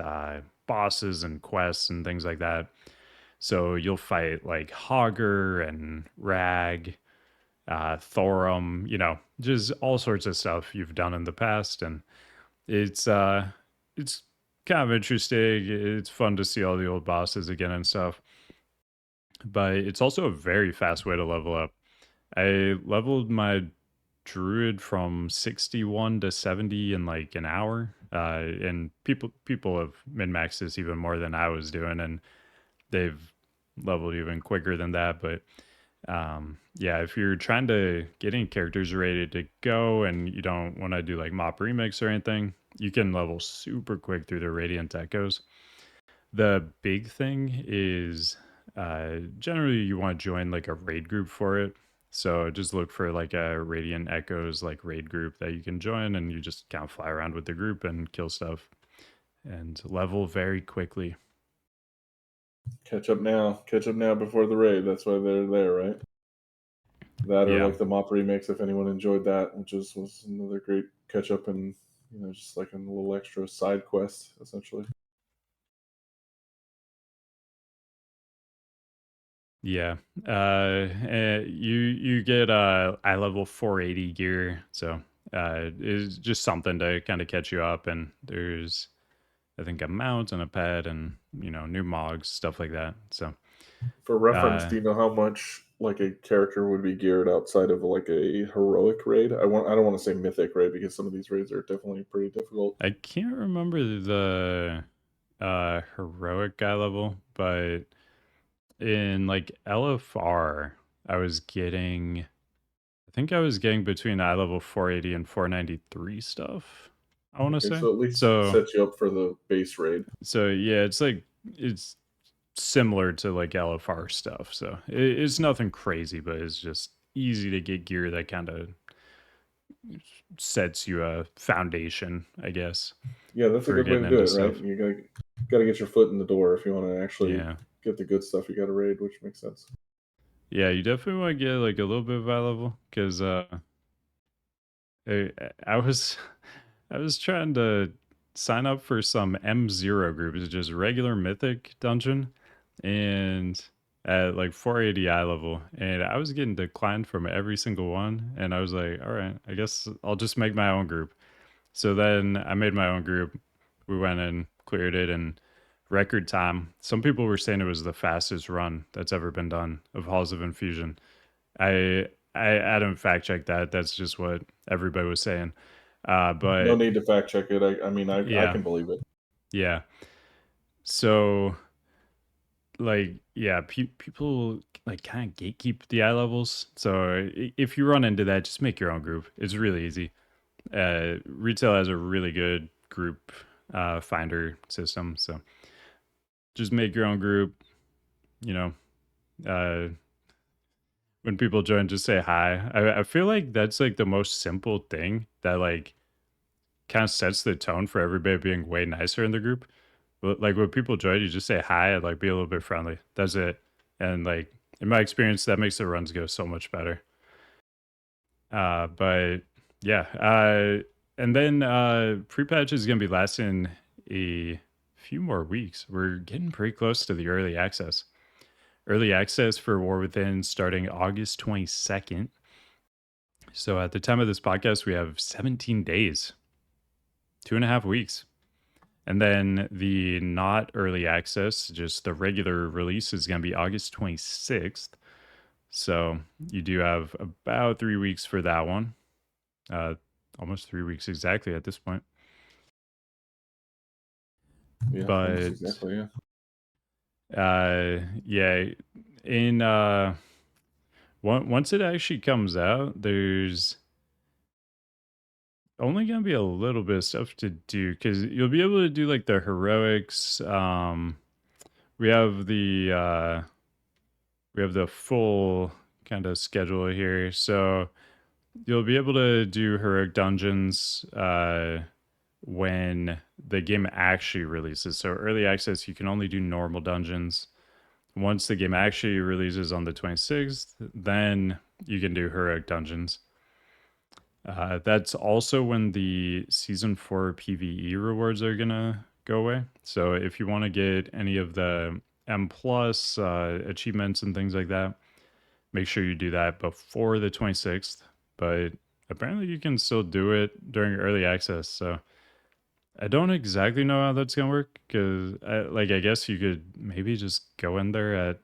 bosses and quests and things like that. So you'll fight like Hogger and Rag, Thorum, just all sorts of stuff you've done in the past, and it's uh, it's kind of interesting. It's fun to see all the old bosses again and stuff, but it's also a very fast way to level up. I leveled my druid from 61 to 70 in like an hour, and people have min maxed this even more than I was doing, and they've leveled even quicker than that, but yeah, if you're trying to get any characters ready to go and you don't want to do like mop remix or anything, you can level super quick through the Radiant Echoes. The big thing is generally you want to join like a raid group for it. So just look for like a Radiant Echoes like raid group that you can join, and you just kind of fly around with the group and kill stuff and level very quickly. Catch up now. Catch up now before the raid. That's why they're there, right? That or Yeah. like the mop remix, if anyone enjoyed that, which was another great catch up and just like a little extra side quest essentially. Yeah. You get eye level 480 gear, so it's just something to kind of catch you up. And there's I think a mount and a pet and new mogs, stuff like that. So For reference, uh do you know how much like a character would be geared outside of like a heroic raid? I don't want to say mythic raid because some of these raids are definitely pretty difficult. I can't remember the heroic guy level, but in like LFR, I was getting I think I was getting between eye level 480 and 493 stuff, I want to Okay, say. so at least So set you up for the base raid. yeah, it's similar to like LFR stuff. So it's nothing crazy, but it's just easy to get gear that kind of sets you a foundation, I guess, Yeah, that's a for good way getting to do into it, right? stuff. You gotta get your foot in the door if you want to actually Yeah. get the good stuff. You got to raid, which makes sense. Yeah, you definitely want to get like a little bit of eye level because I, I was I was trying to sign up for some M0 group. It's just regular mythic dungeon and at like 480 eye level. And I was getting declined from every single one. And I was like, all right, I guess I'll just make my own group. So then I made my own group. We went and cleared it in record time. Some people were saying it was the fastest run that's ever been done of Halls of Infusion. I didn't fact check that. That's just what everybody was saying. No But need to fact check it. I mean, I yeah, can believe it. yeah. So like yeah, people like kind of gatekeep the eye levels. So if you run into that, just make your own group. It's really easy. Retail has a really good group finder system. So just make your own group. You know, uh, when people join, just say hi. I feel like that's like the most simple thing that like kind of sets the tone for everybody being way nicer in the group. Like when people join, you just say hi and like be a little bit friendly. That's it. And like in my experience, that makes the runs go so much better. But yeah, and then pre-patch is gonna be lasting a few more weeks. We're getting pretty close to the early access. Early access for War Within starting August 22nd. So at the time of this podcast, we have 17 days, 2.5 weeks. And then the not early access, just the regular release is going to be August 26th. So you do have about 3 weeks for that one. Uh, Almost 3 weeks exactly at this point. Yeah, almost But exactly. Yeah. yeah, in once it actually comes out, there's only gonna be a little bit of stuff to do because you'll be able to do like the heroics. We have the full kind of schedule here, so you'll be able to do heroic dungeons when the game actually releases. So early access, you can only do normal dungeons. Once the game actually releases on the 26th, then you can do heroic dungeons. That's also when the season 4 PvE rewards are gonna go away. So if you want to get any of the M plus achievements and things like that, make sure you do that before the 26th. But apparently you can still do it during early access. So I don't exactly know how that's gonna work because I guess you could maybe just go in there at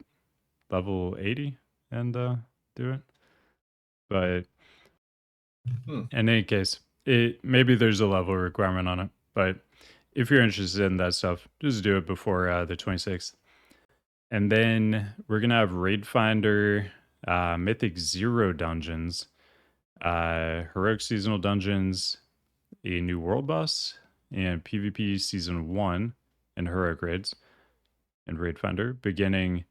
level 80 and do it. But Hmm. in any case, it maybe there's a level requirement on it, but if you're interested in that stuff, just do it before the 26th. And then we're gonna have Raid Finder, Mythic Zero dungeons, Heroic seasonal dungeons, a new world boss, and PvP season 1 and Heroic raids and Raid Finder beginning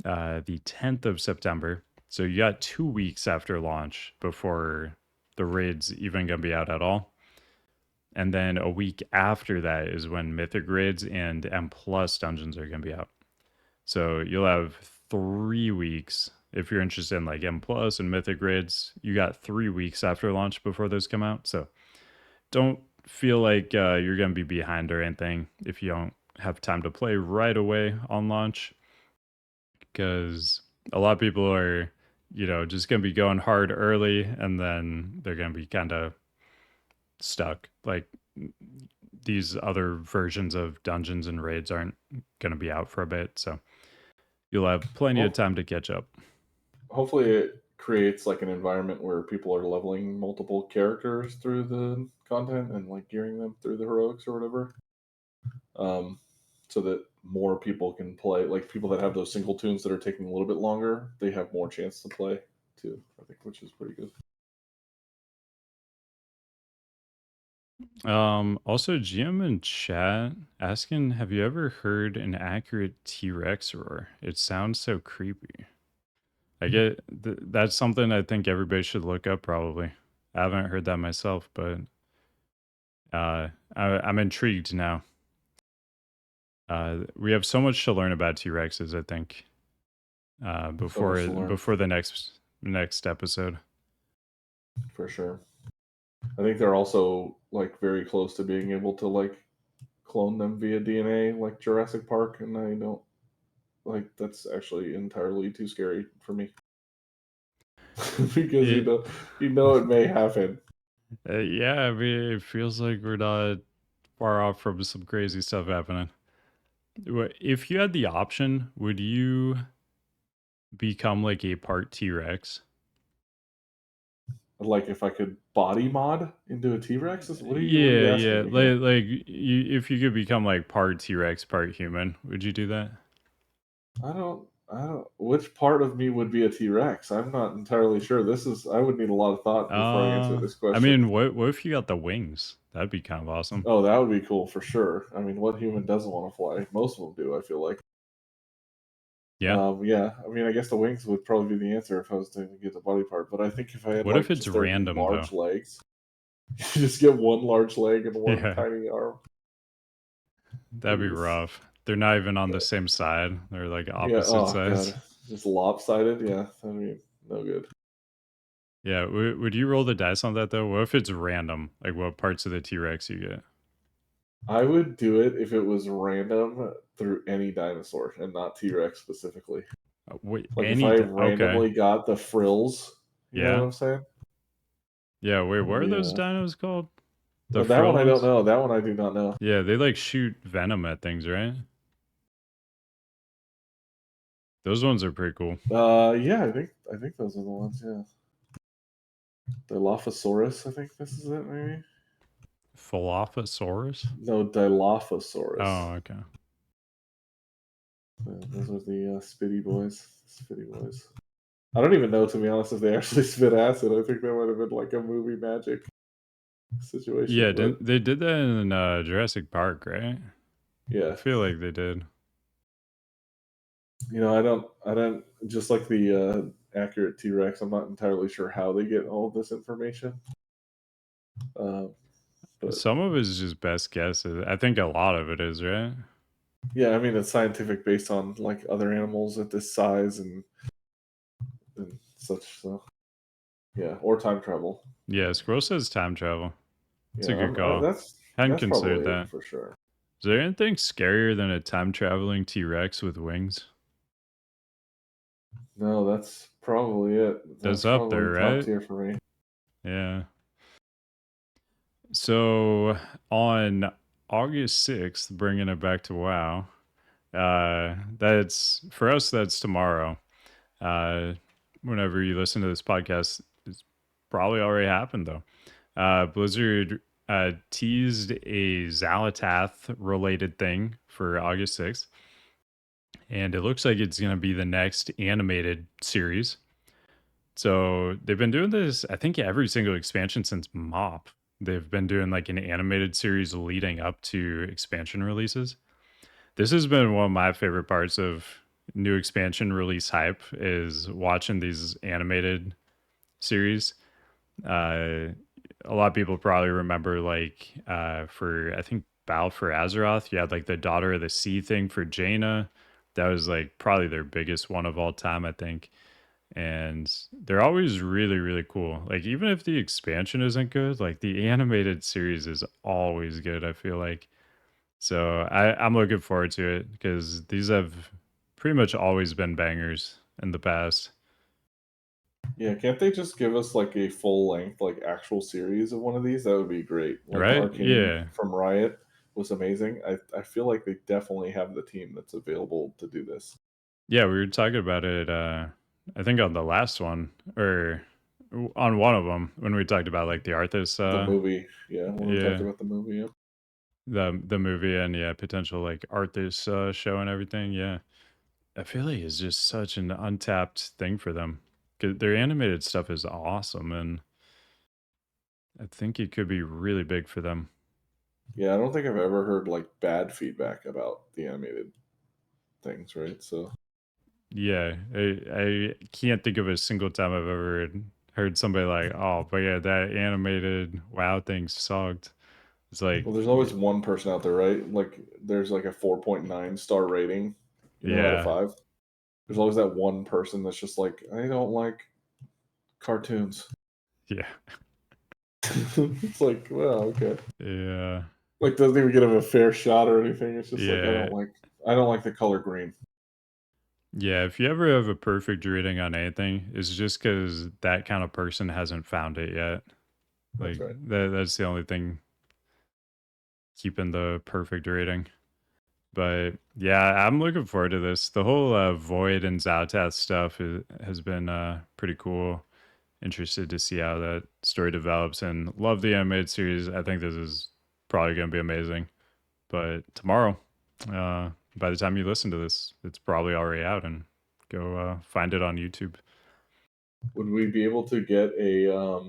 the 10th of September. So you got 2 weeks after launch before the raids even gonna be out at all. And then a week after that is when Mythic raids and M plus dungeons are gonna be out. So you'll have 3 weeks if you're interested in like M plus and Mythic raids. You got 3 weeks after launch before those come out. So don't feel like you're gonna be behind or anything if you don't have time to play right away on launch, because a lot of people are, just gonna be going hard early and then they're gonna be kind of stuck. Like these other versions of dungeons and raids aren't gonna be out for a bit, so you'll have plenty of Well, time to catch up. hopefully it creates like an environment where people are leveling multiple characters through the content and like gearing them through the heroics or whatever. Um, so that more people can play. Like people that have those single tunes that are taking a little bit longer, they have more chance to play too. I think, which is pretty good. Also GM in chat asking, have you ever heard an accurate T-Rex roar? It sounds so creepy. I get that's something I think everybody should look up probably. I haven't heard that myself, but I'm intrigued now. We have so much to learn about T-Rexes, I think, So much before to learn before the next episode. for sure. I think they're also like very close to being able to like clone them via DNA, like Jurassic Park, and I don't like that's actually entirely too scary for me because you It, know you know it may happen. yeah, I mean, it feels like we're not far off from some crazy stuff happening. If you had the option, would you become like a part T-Rex? Like if I could body mod into a T-Rex? What are you Yeah, asking yeah. me here? Like if you could become like part T-Rex, part human, would you do that? I don't which part of me would be a T-Rex? I'm not entirely sure. I would need a lot of thought before I answer this I question. mean, what if you got the wings? That'd be kind of awesome. Oh, that would be cool for sure. I mean, what human doesn't want to fly? Most of them do, I feel like. Yeah. Yeah, I mean, I guess the wings would probably be the answer if I was to get the body part. But I think if I had What if like it's just their random though? large legs, you just get one large leg and one Yeah, tiny arm. that'd be Jeez. rough. They're not even on the But same side. They're like yeah, opposite oh sides. god, just lopsided. Yeah, I mean, no good. Yeah, would you roll the dice on that though? What if it's random? Like what parts of the T-Rex you get? I would do it if it was random through any dinosaur and not T Rex specifically. Wait, Like if I okay. randomly got the frills, you know what Yeah. I'm saying? Yeah, wait, what are those Yeah. dinos called? The That frill one I don't ones? know. That one I do not know. Yeah, they like shoot venom at things, right? Those ones are pretty cool. Yeah, I think those are the ones. Yeah, Dilophosaurus. I think this is it. Maybe Falaphosaurus? no, Dilophosaurus. Oh, okay. Those are the Spitty boys. Spitty boys. I don't even know, to be honest, if they actually spit acid. I think that might have been like a movie magic Yeah, situation, but they did that in Jurassic Park, right? I yeah, feel like they did. I don't just like the accurate T Rex. I'm not entirely sure how they get all of this information. Uh, but Some of it is just best guesses. I think a lot of it is, right? yeah, I mean it's scientific based on like other animals at this size and such. So yeah, or time travel. Yeah, Squirrel says time travel. It's Yeah, a good call. Hadn't that's considered probably it that. for sure. Is there anything scarier than a time traveling T Rex with wings? No, that's probably it. That's That's up probably there, top right? tier for me. Yeah. So on August 6th, bringing it back to WoW, that's for us, that's tomorrow. Uh, Whenever you listen to this podcast, it's probably already happened though. Blizzard teased a Xalatath related thing for August 6th, and it looks like it's going to be the next animated series. So they've been doing this, I think, every single expansion since MOP. They've been doing like an animated series leading up to expansion releases. This has been one of my favorite parts of new expansion release hype is watching these animated series. Uh, a lot of people probably remember like for I think Battle for Azeroth, you had like the Daughter of the Sea thing for Jaina. That was like probably their biggest one of all time, I think. And they're always really, really cool. Like even if the expansion isn't good, like the animated series is always good, I feel like. So I'm looking forward to it because these have pretty much always been bangers in the past. Yeah, can't they just give us like a full length, like actual series of one of these? That would be great. Like Right? Arcane Yeah. from Riot was amazing. I feel like they definitely have the team that's available to do this. Yeah, we were talking about it I think on the last one or on one of them when we talked about like the Arthas The movie, yeah, when we talked yeah, about the movie, yeah. the movie and yeah, potential like Arthas show and everything. Yeah. I feel like it's just such an untapped thing for them. 'Cause their animated stuff is awesome and I think it could be really big for them. Yeah, I don't think I've ever heard like bad feedback about the animated things, right? So Yeah, I can't think of a single time I've ever heard somebody like, "Oh, but yeah, that animated WoW thing sucked." It's like, well, there's always one person out there, right? Like there's like a 4.9 star rating, out of yeah, 5. There's always that one person that's just like, I don't like cartoons. yeah, It's like, well, okay. yeah, Like doesn't even get him a fair shot or anything. It's just like yeah, I don't like the color green. yeah. If you ever have a perfect rating on anything, it's just because that kind of person hasn't found it yet. That's Like right. that's the only thing. keeping the perfect rating. But yeah, I'm looking forward to this. The whole Void and Zowtath stuff has been pretty cool. Interested to see how that story develops, and love the animated series. I think this is probably going to be amazing. But tomorrow, by the time you listen to this, it's probably already out, and go find it on YouTube. Would we be able to get a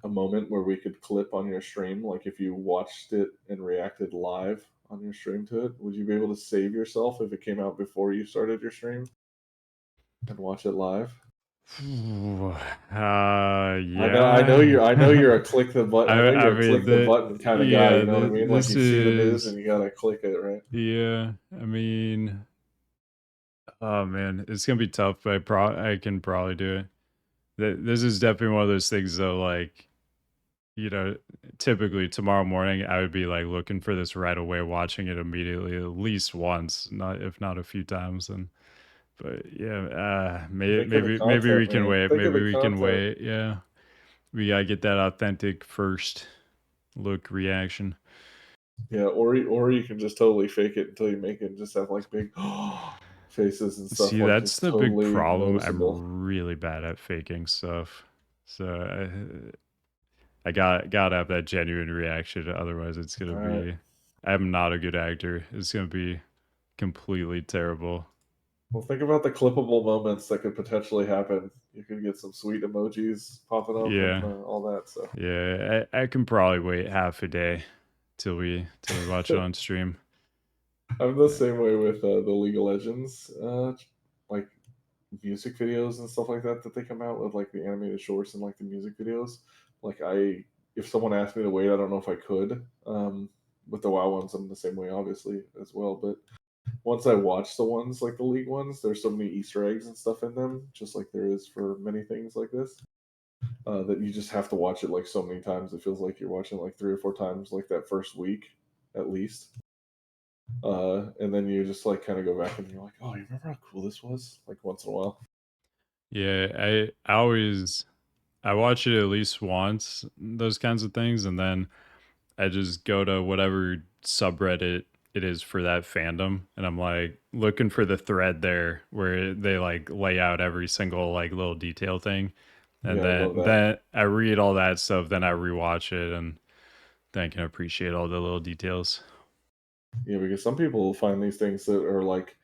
moment where we could clip on your stream, like if you watched it and reacted live on your stream to it? Would you be able to save yourself if it came out before you started your stream and watch it live? Yeah. I know you're a click the button. I know I you're a mean click the the button kind of guy. yeah You know what I mean? Like this you see the news is and you gotta click it, right? yeah. I mean, oh man, it's gonna be tough, but I can probably do it. This is definitely one of those things though. Like, you know, typically tomorrow morning I would be like looking for this right away, watching it immediately at least once, not if not a few times. And but yeah, Think of the maybe we content, can man. wait. Think of Maybe the we can content. wait. Yeah, we gotta get that authentic first look reaction. Yeah, or you can just totally fake it until you make it and just have like big faces and stuff, See, like that's just the big totally problem. noticeable. I'm really bad at faking stuff. So I gotta have that genuine reaction. Otherwise, it's gonna All right. be. I'm not a good actor. It's gonna be completely terrible. Well, think about the clippable moments that could potentially happen. You could get some sweet emojis popping up and Yeah, all that. So I can probably wait half a day till we watch it on stream. I'm the Yeah. same way with the League of Legends, like music videos and stuff like that they come out with, like the animated shorts and like the music videos. Like if someone asked me to wait, I don't know if I could. With the WoW ones, I'm the same way, obviously, as well. But once I watch the ones like the League ones, there's so many Easter eggs and stuff in them, just like there is for many things like this. That you just have to watch it like so many times. It feels like you're watching like 3 or 4 times, like that first week at least. And then you just like kind of go back and you're like, oh, you remember how cool this was? Like once in a while. Yeah, I always I watch it at least once, those kinds of things, and then I just go to whatever subreddit it is for that fandom, and I'm like looking for the thread there where they like lay out every single like little detail thing, and Yeah, I love that. then I read all that stuff, then I rewatch it, and then I can appreciate all the little details. Yeah, because some people find these things that are like,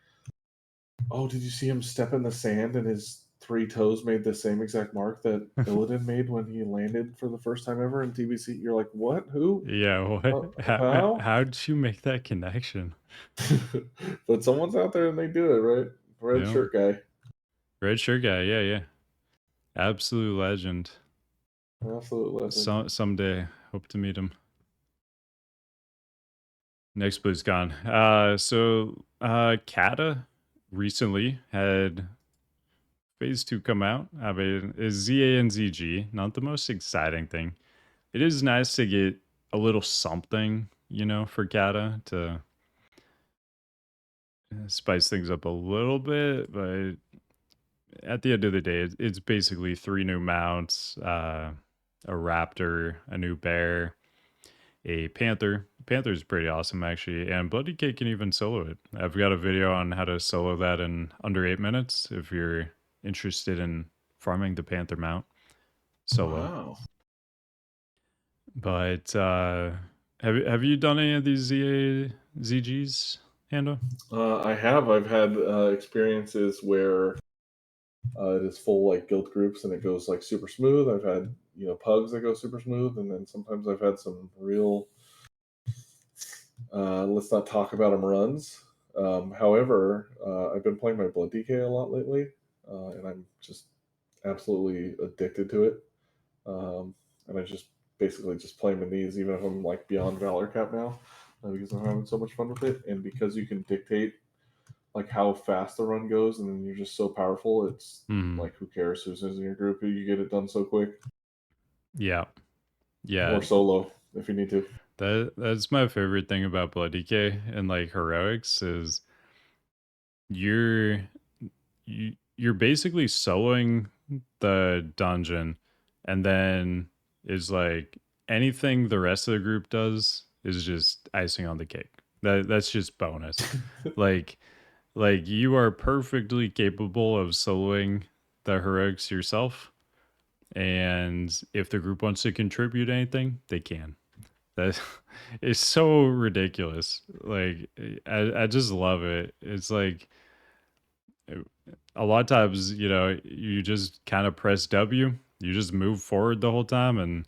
oh, did you see him step in the sand and his 3 toes made the same exact mark that Illidan made when he landed for the first time ever in TBC? You're like, what? Who? Yeah, what? How? How did you make that connection? But someone's out there and they do it, right? Red Yeah, shirt guy. red shirt guy. Yeah, yeah, absolute legend. Absolute legend. Someday hope to meet him. Next BlizzCon. Cata recently had phase 2 come out. I mean, is ZA and ZG not the most exciting thing? It is nice to get a little something, you know, for Cata to spice things up a little bit, but at the end of the day, it's basically 3 new mounts, a raptor, a new bear, a panther. Panther's pretty awesome actually, and Bloody Cake can even solo it. I've got a video on how to solo that in under 8 minutes if you're interested in farming the panther mount solo. Wow. But have you done any of these ZGs, Hando? I have. I've had experiences where it is full like guild groups and it goes like super smooth. I've had pugs that go super smooth, and then sometimes I've had some real let's not talk about them runs. However, I've been playing my Blood DK a lot lately, and I'm just absolutely addicted to it. And I just basically just play them in these, even if I'm like beyond Valor Cap now, because I'm having so much fun with it. And because you can dictate like how fast the run goes, and then you're just so powerful. It's Hmm. like who cares who's in your group? You get it done so quick, Yeah, yeah. or solo if you need to. That's my favorite thing about Blood DK and like heroics is you're you're basically soloing the dungeon, and then is like anything the rest of the group does is just icing on the cake. That's just bonus. like you are perfectly capable of soloing the heroics yourself, and if the group wants to contribute anything, they can. That is so ridiculous. Like I just love it. It's like a lot of times, you just kind of press W, you just move forward the whole time, and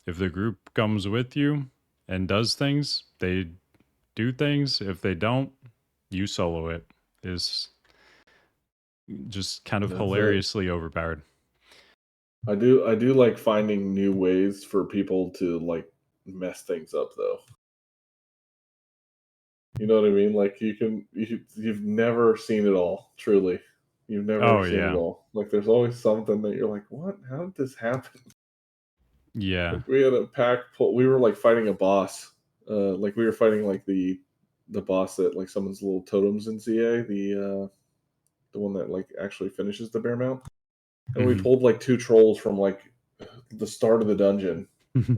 if the group comes with you and does things, they do things. If they don't, you solo it. Is just kind of That's it. hilariously overpowered. I do like finding new ways for people to like mess things up though. You know what I mean? Like you've never seen it all, truly. You've never Oh seen it yeah. all. Like there's always something that you're like, "What? How did this happen?" Yeah. Like we had a pack pull we were like fighting a boss. Like we were fighting like the boss that like summons little totems in CA, the one that like actually finishes the bear mount. And we Mhm. pulled like two trolls from like the start of the dungeon.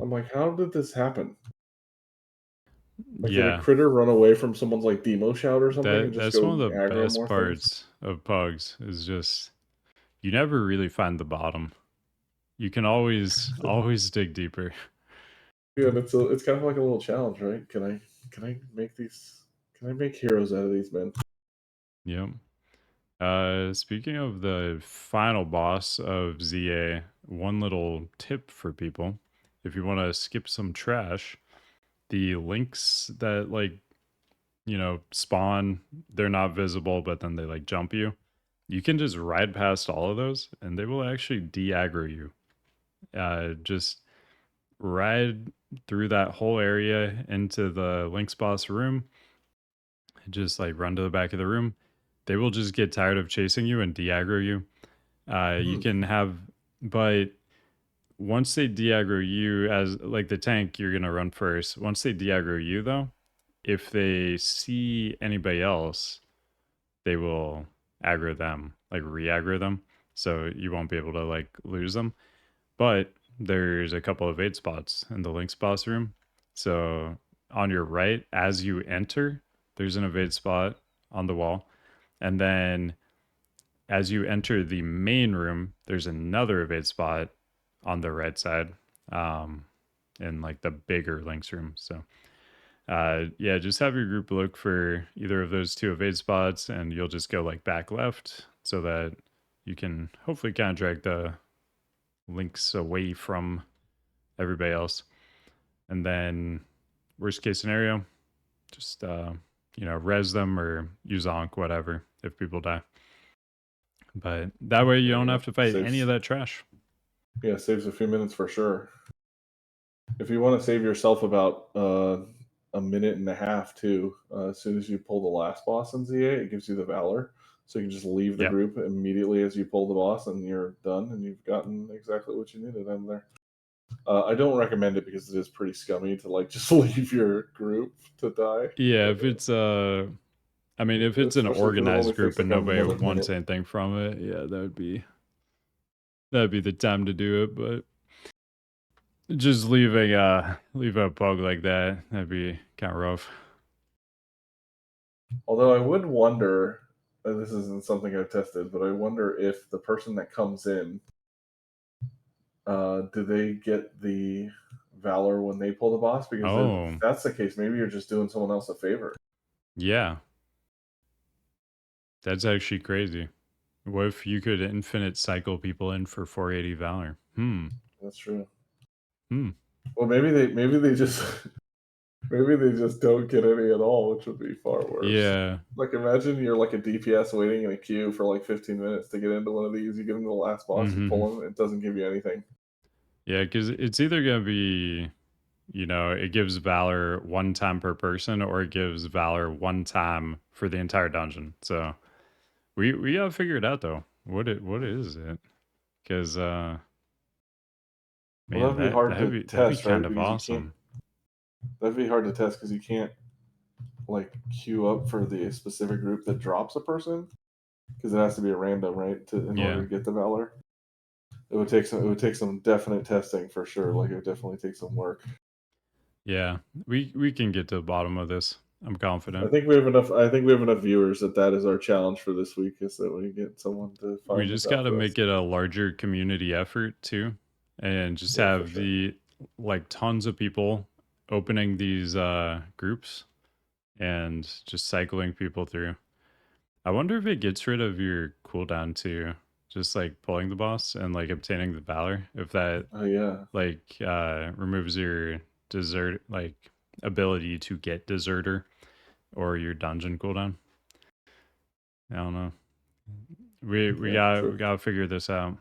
I'm like, how did this happen? Like, did a Yeah. critter run away from someone's like demo shout or something and just That's one go of the aggro best more things? parts of pugs is just you never really find the bottom. You can always dig deeper. Yeah, and it's kind of like a little challenge, right? Can I make these? Can I make heroes out of these men? Yep. Speaking of the final boss of ZA, one little tip for people: if you want to skip some trash, the links that spawn, they're not visible, but then they like jump you. You can just ride past all of those, and they will actually de-aggro you. Just ride through that whole area into the links boss room. Just like run to the back of the room. They will just get tired of chasing you and de-aggro you. You Hmm. can have, but once they de-aggro you as like the tank, you're gonna run first. Once they de-aggro you, though, if they see anybody else, they will aggro them, like re-aggro them. So you won't be able to like lose them. But there's a couple of 8 spots in the links boss room. So on your right, as you enter, there's an evade spot on the wall. And then as you enter the main room, there's another evade spot on the right side, um, in like the bigger links room. So yeah, just have your group look for either of those two evade spots, and you'll just go like back left so that you can hopefully kind of drag the links away from everybody else. And then worst case scenario, just res them or use onk, whatever, if people die. But that way you Yeah, don't yeah. have to fight any of that trash. Yeah, saves a few minutes for sure. If you want to save yourself about a minute and a half too, as soon as you pull the last boss in ZA, it gives you the Valor. So you can just leave the Yep. group immediately as you pull the boss, and you're done, and you've gotten exactly what you needed in there. I don't recommend it because it is pretty scummy to like just leave your group to die. Yeah, But if it's I mean, if it's an especially because it only organized group takes and like nobody another wants minute. anything from it, yeah, that'd be the time to do it. But just leave a bug like that'd be kind of rough. Although I would wonder, this isn't something I've tested, but I wonder if the person that comes in, do they get the Valor when they pull the boss? Because if Oh, that's the case, maybe you're just doing someone else a favor. yeah, that's actually crazy. What if you could infinite cycle people in for 480 valor? That's true. Hmm. Well, maybe they just maybe they just don't get any at all, which would be far worse. Yeah. Like imagine you're like a DPS waiting in a queue for like 15 minutes to get into one of these. You get into the last boss, you Mm-hmm. pull him, it doesn't give you anything. Yeah, because it's either gonna be, it gives valor one time per person, or it gives valor one time for the entire dungeon. So we gotta figure it out though. What is it? Because Well, man, that'd be hard to that'd be test, kind right? of Because you can't. awesome. That'd be hard to test because you can't like queue up for the specific group that drops a person because it has to be a random, right? In order Yeah. to get the Valor, it would take some. It would take some definite testing for sure. Like it would definitely take some work. Yeah, we can get to the bottom of this. I'm I confident. think we have enough. I think we have enough viewers that is our challenge for this week, is that we get someone to We find this just got out to for us. make it a larger community effort too, and just Yeah, for have sure. the like tons of people opening these groups and just cycling people through. I wonder if it gets rid of your cooldown too, just like pulling the boss and like obtaining the valor. If that Oh yeah. like removes your desert like ability to get deserter or your dungeon cooldown. I don't know. We Yeah, got we true. gotta figure this out.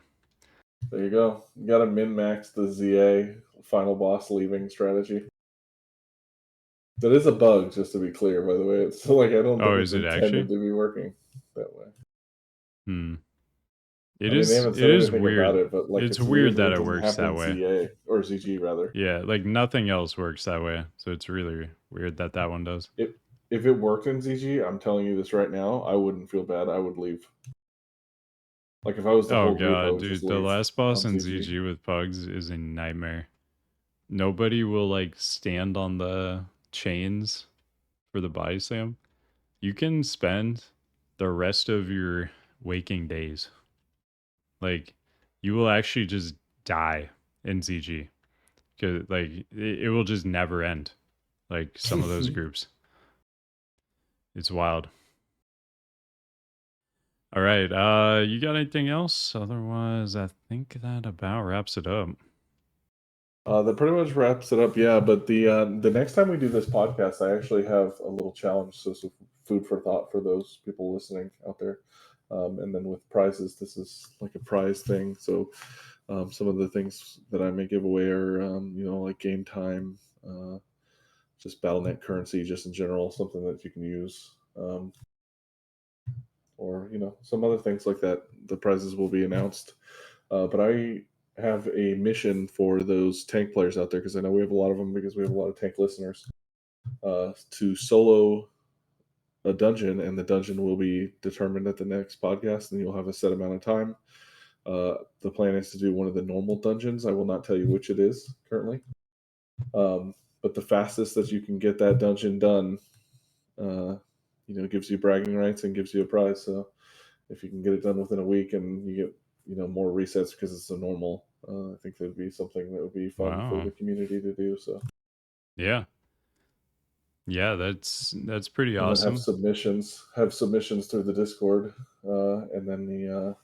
There you go. You got to min max the ZA final boss leaving strategy. That is a bug, just to be clear. By the way, it's like I don't think Oh, it's is it intended actually? to be working that way. Hmm. I mean, they haven't It said is anything about weird. it, but like It's it's weird weird that that it it doesn't works happen that in way. ZA or ZG rather. Yeah, like nothing else works that way. So it's really weird that that one does. If if it worked in ZG, I'm telling you this right now, I wouldn't feel bad. I would leave. Like if I was the Oh whole group, I god, would just dude, the leave last boss on in ZG. ZG with pugs is a nightmare. Nobody will like stand on the chains for the body slam. You can spend the rest of your waking days. Like you will actually just die in ZG. Cause like it will just never end. Like some of those groups. It's wild. All right. You got anything else? Otherwise, I think that about wraps it up. That pretty much wraps it up. Yeah, but the next time we do this podcast, I actually have a little challenge, so food for thought for those people listening out there. And then with prizes, this is like a prize thing. So some of the things that I may give away are, like game time, just BattleNet currency, just in general, something that you can use, or some other things like that. The prizes will be announced. But I have a mission for those tank players out there, because I know we have a lot of them, because we have a lot of tank listeners, to solo a dungeon, and the dungeon will be determined at the next podcast, and you'll have a set amount of time. The plan is to do one of the normal dungeons. I will not tell you which it is currently, but the fastest that you can get that dungeon done, gives you bragging rights and gives you a prize. So if you can get it done within a week and you get more resets because it's a normal, I think that would be something that would be fun for Wow. the community to do. So Yeah. Yeah, that's pretty and then have awesome. submissions through the Discord, and then the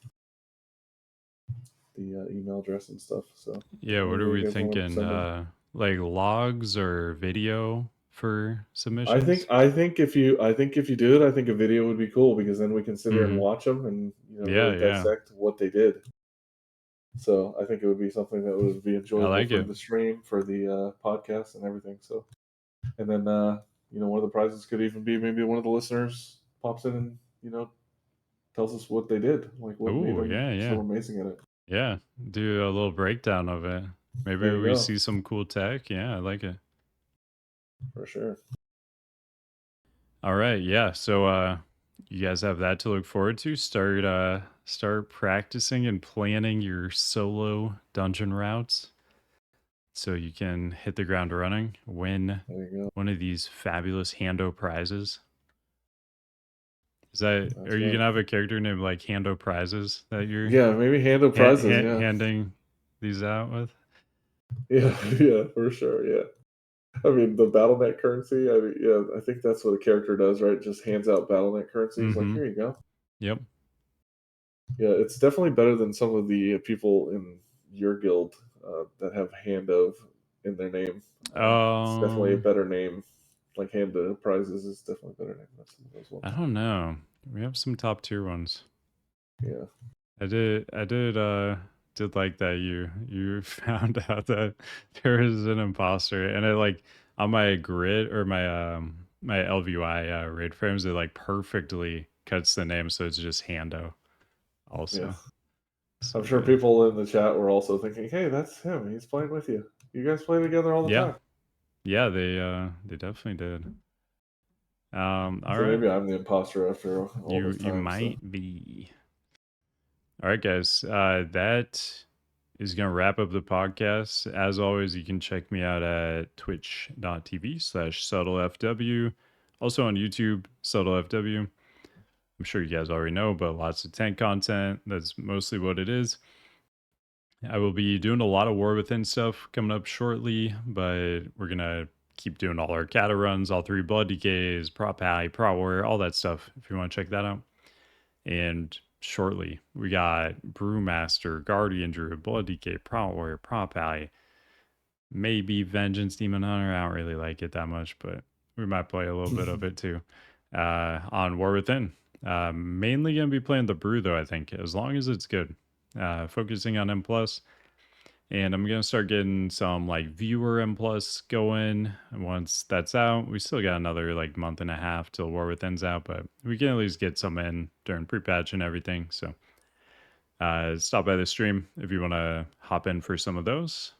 email address and stuff. So Yeah, what whenever are you we guys want to thinking? send them. Like logs or video for I think submissions? I think if you I think if you do it, I think a video would be cool, because then we can sit here and Mm-hmm. watch them and Yeah, really yeah. dissect what they did. So I think it would be something that would be I enjoyable like for it. the stream, for the podcast, and everything. So, and then one of the prizes could even be maybe one of the listeners pops in and tells us what they did, like what made Oh, them yeah, so yeah. amazing at it. Yeah. Do a little breakdown of it. Maybe There you we go, see some cool tech. Yeah, I like it. for sure. All right, yeah. So you guys have that to look forward to. Start practicing and planning your solo dungeon routes so you can hit the ground running, win There you go. one of these fabulous Hando prizes. Is that are That's you right. gonna have a character named like Hando prizes that you're Yeah, maybe handle prizes. Yeah, handing these out with? yeah, yeah, for sure. Yeah. I mean, the BattleNet currency. I mean, yeah, I think that's what a character does, right? Just hands out BattleNet currencies. Like, Mm-hmm. here you go. Yep. Yeah, it's definitely better than some of the people in your guild that have Hand of in their name. It's definitely a Um, better name. Like Hand of Prizes is definitely a better name than some of those I ones. don't know. We have some top tier ones. Yeah. I did like that you found out that there is an imposter, and it like on my grid or my LVI raid frames, it like perfectly cuts the name, so it's just Hando Yeah. also. I'm So sure good. people in the chat were also thinking, hey, that's him. He's playing with you. You guys play together all the Yeah. time. Yeah, they definitely did. All So right. maybe I'm the imposter after all this You time. So might be. All right, guys. That is going to wrap up the podcast. As always, you can check me out at twitch.tv/subtlefw. Also on YouTube, subtlefw. I'm sure you guys already know, but lots of tank content. That's mostly what it is. I will be doing a lot of War Within stuff coming up shortly, but we're going to keep doing all our Cata runs, all 3 Blood DKs, Prot Pally, Prot Warrior, all that stuff if you want to check that out. And shortly, we got Brewmaster, Guardian Druid, Blood DK, Prot Warrior, Prot Pally, maybe Vengeance Demon Hunter. I don't really like it that much, but we might play a little bit of it too on War Within. Mainly going to be playing the Brew though, I think, as long as it's good. Focusing on M+. And I'm gonna start getting some like viewer M plus going. And once that's out, we still got another like month and a half till War Within's out, but we can at least get some in during pre-patch and everything. So stop by the stream if you want to hop in for some of those.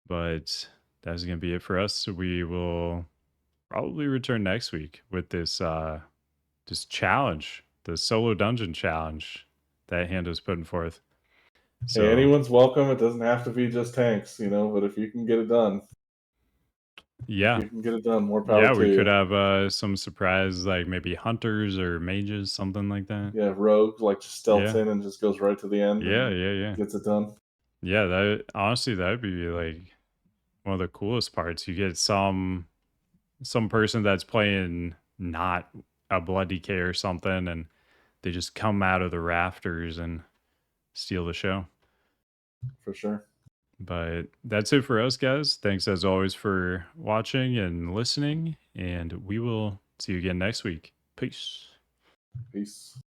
But that's gonna be it for us. So we will probably return next week with this challenge, the solo dungeon challenge that Hand was putting forth. Hey, So anyone's welcome. It doesn't have to be just tanks, but if you can get it done, yeah, more power yeah, to we could you. have some surprise, like maybe hunters or mages, something like that. Yeah, rogue like just stealths Yeah, in and just goes right to the end yeah, and yeah, yeah, gets it done. yeah. That honestly, that would be like one of the coolest parts. You get some person that's playing not a blood DK or something, and they just come out of the rafters and steal the show. For sure. But that's it for us, guys. Thanks as always for watching and listening, and we will see you again next week. Peace. Peace.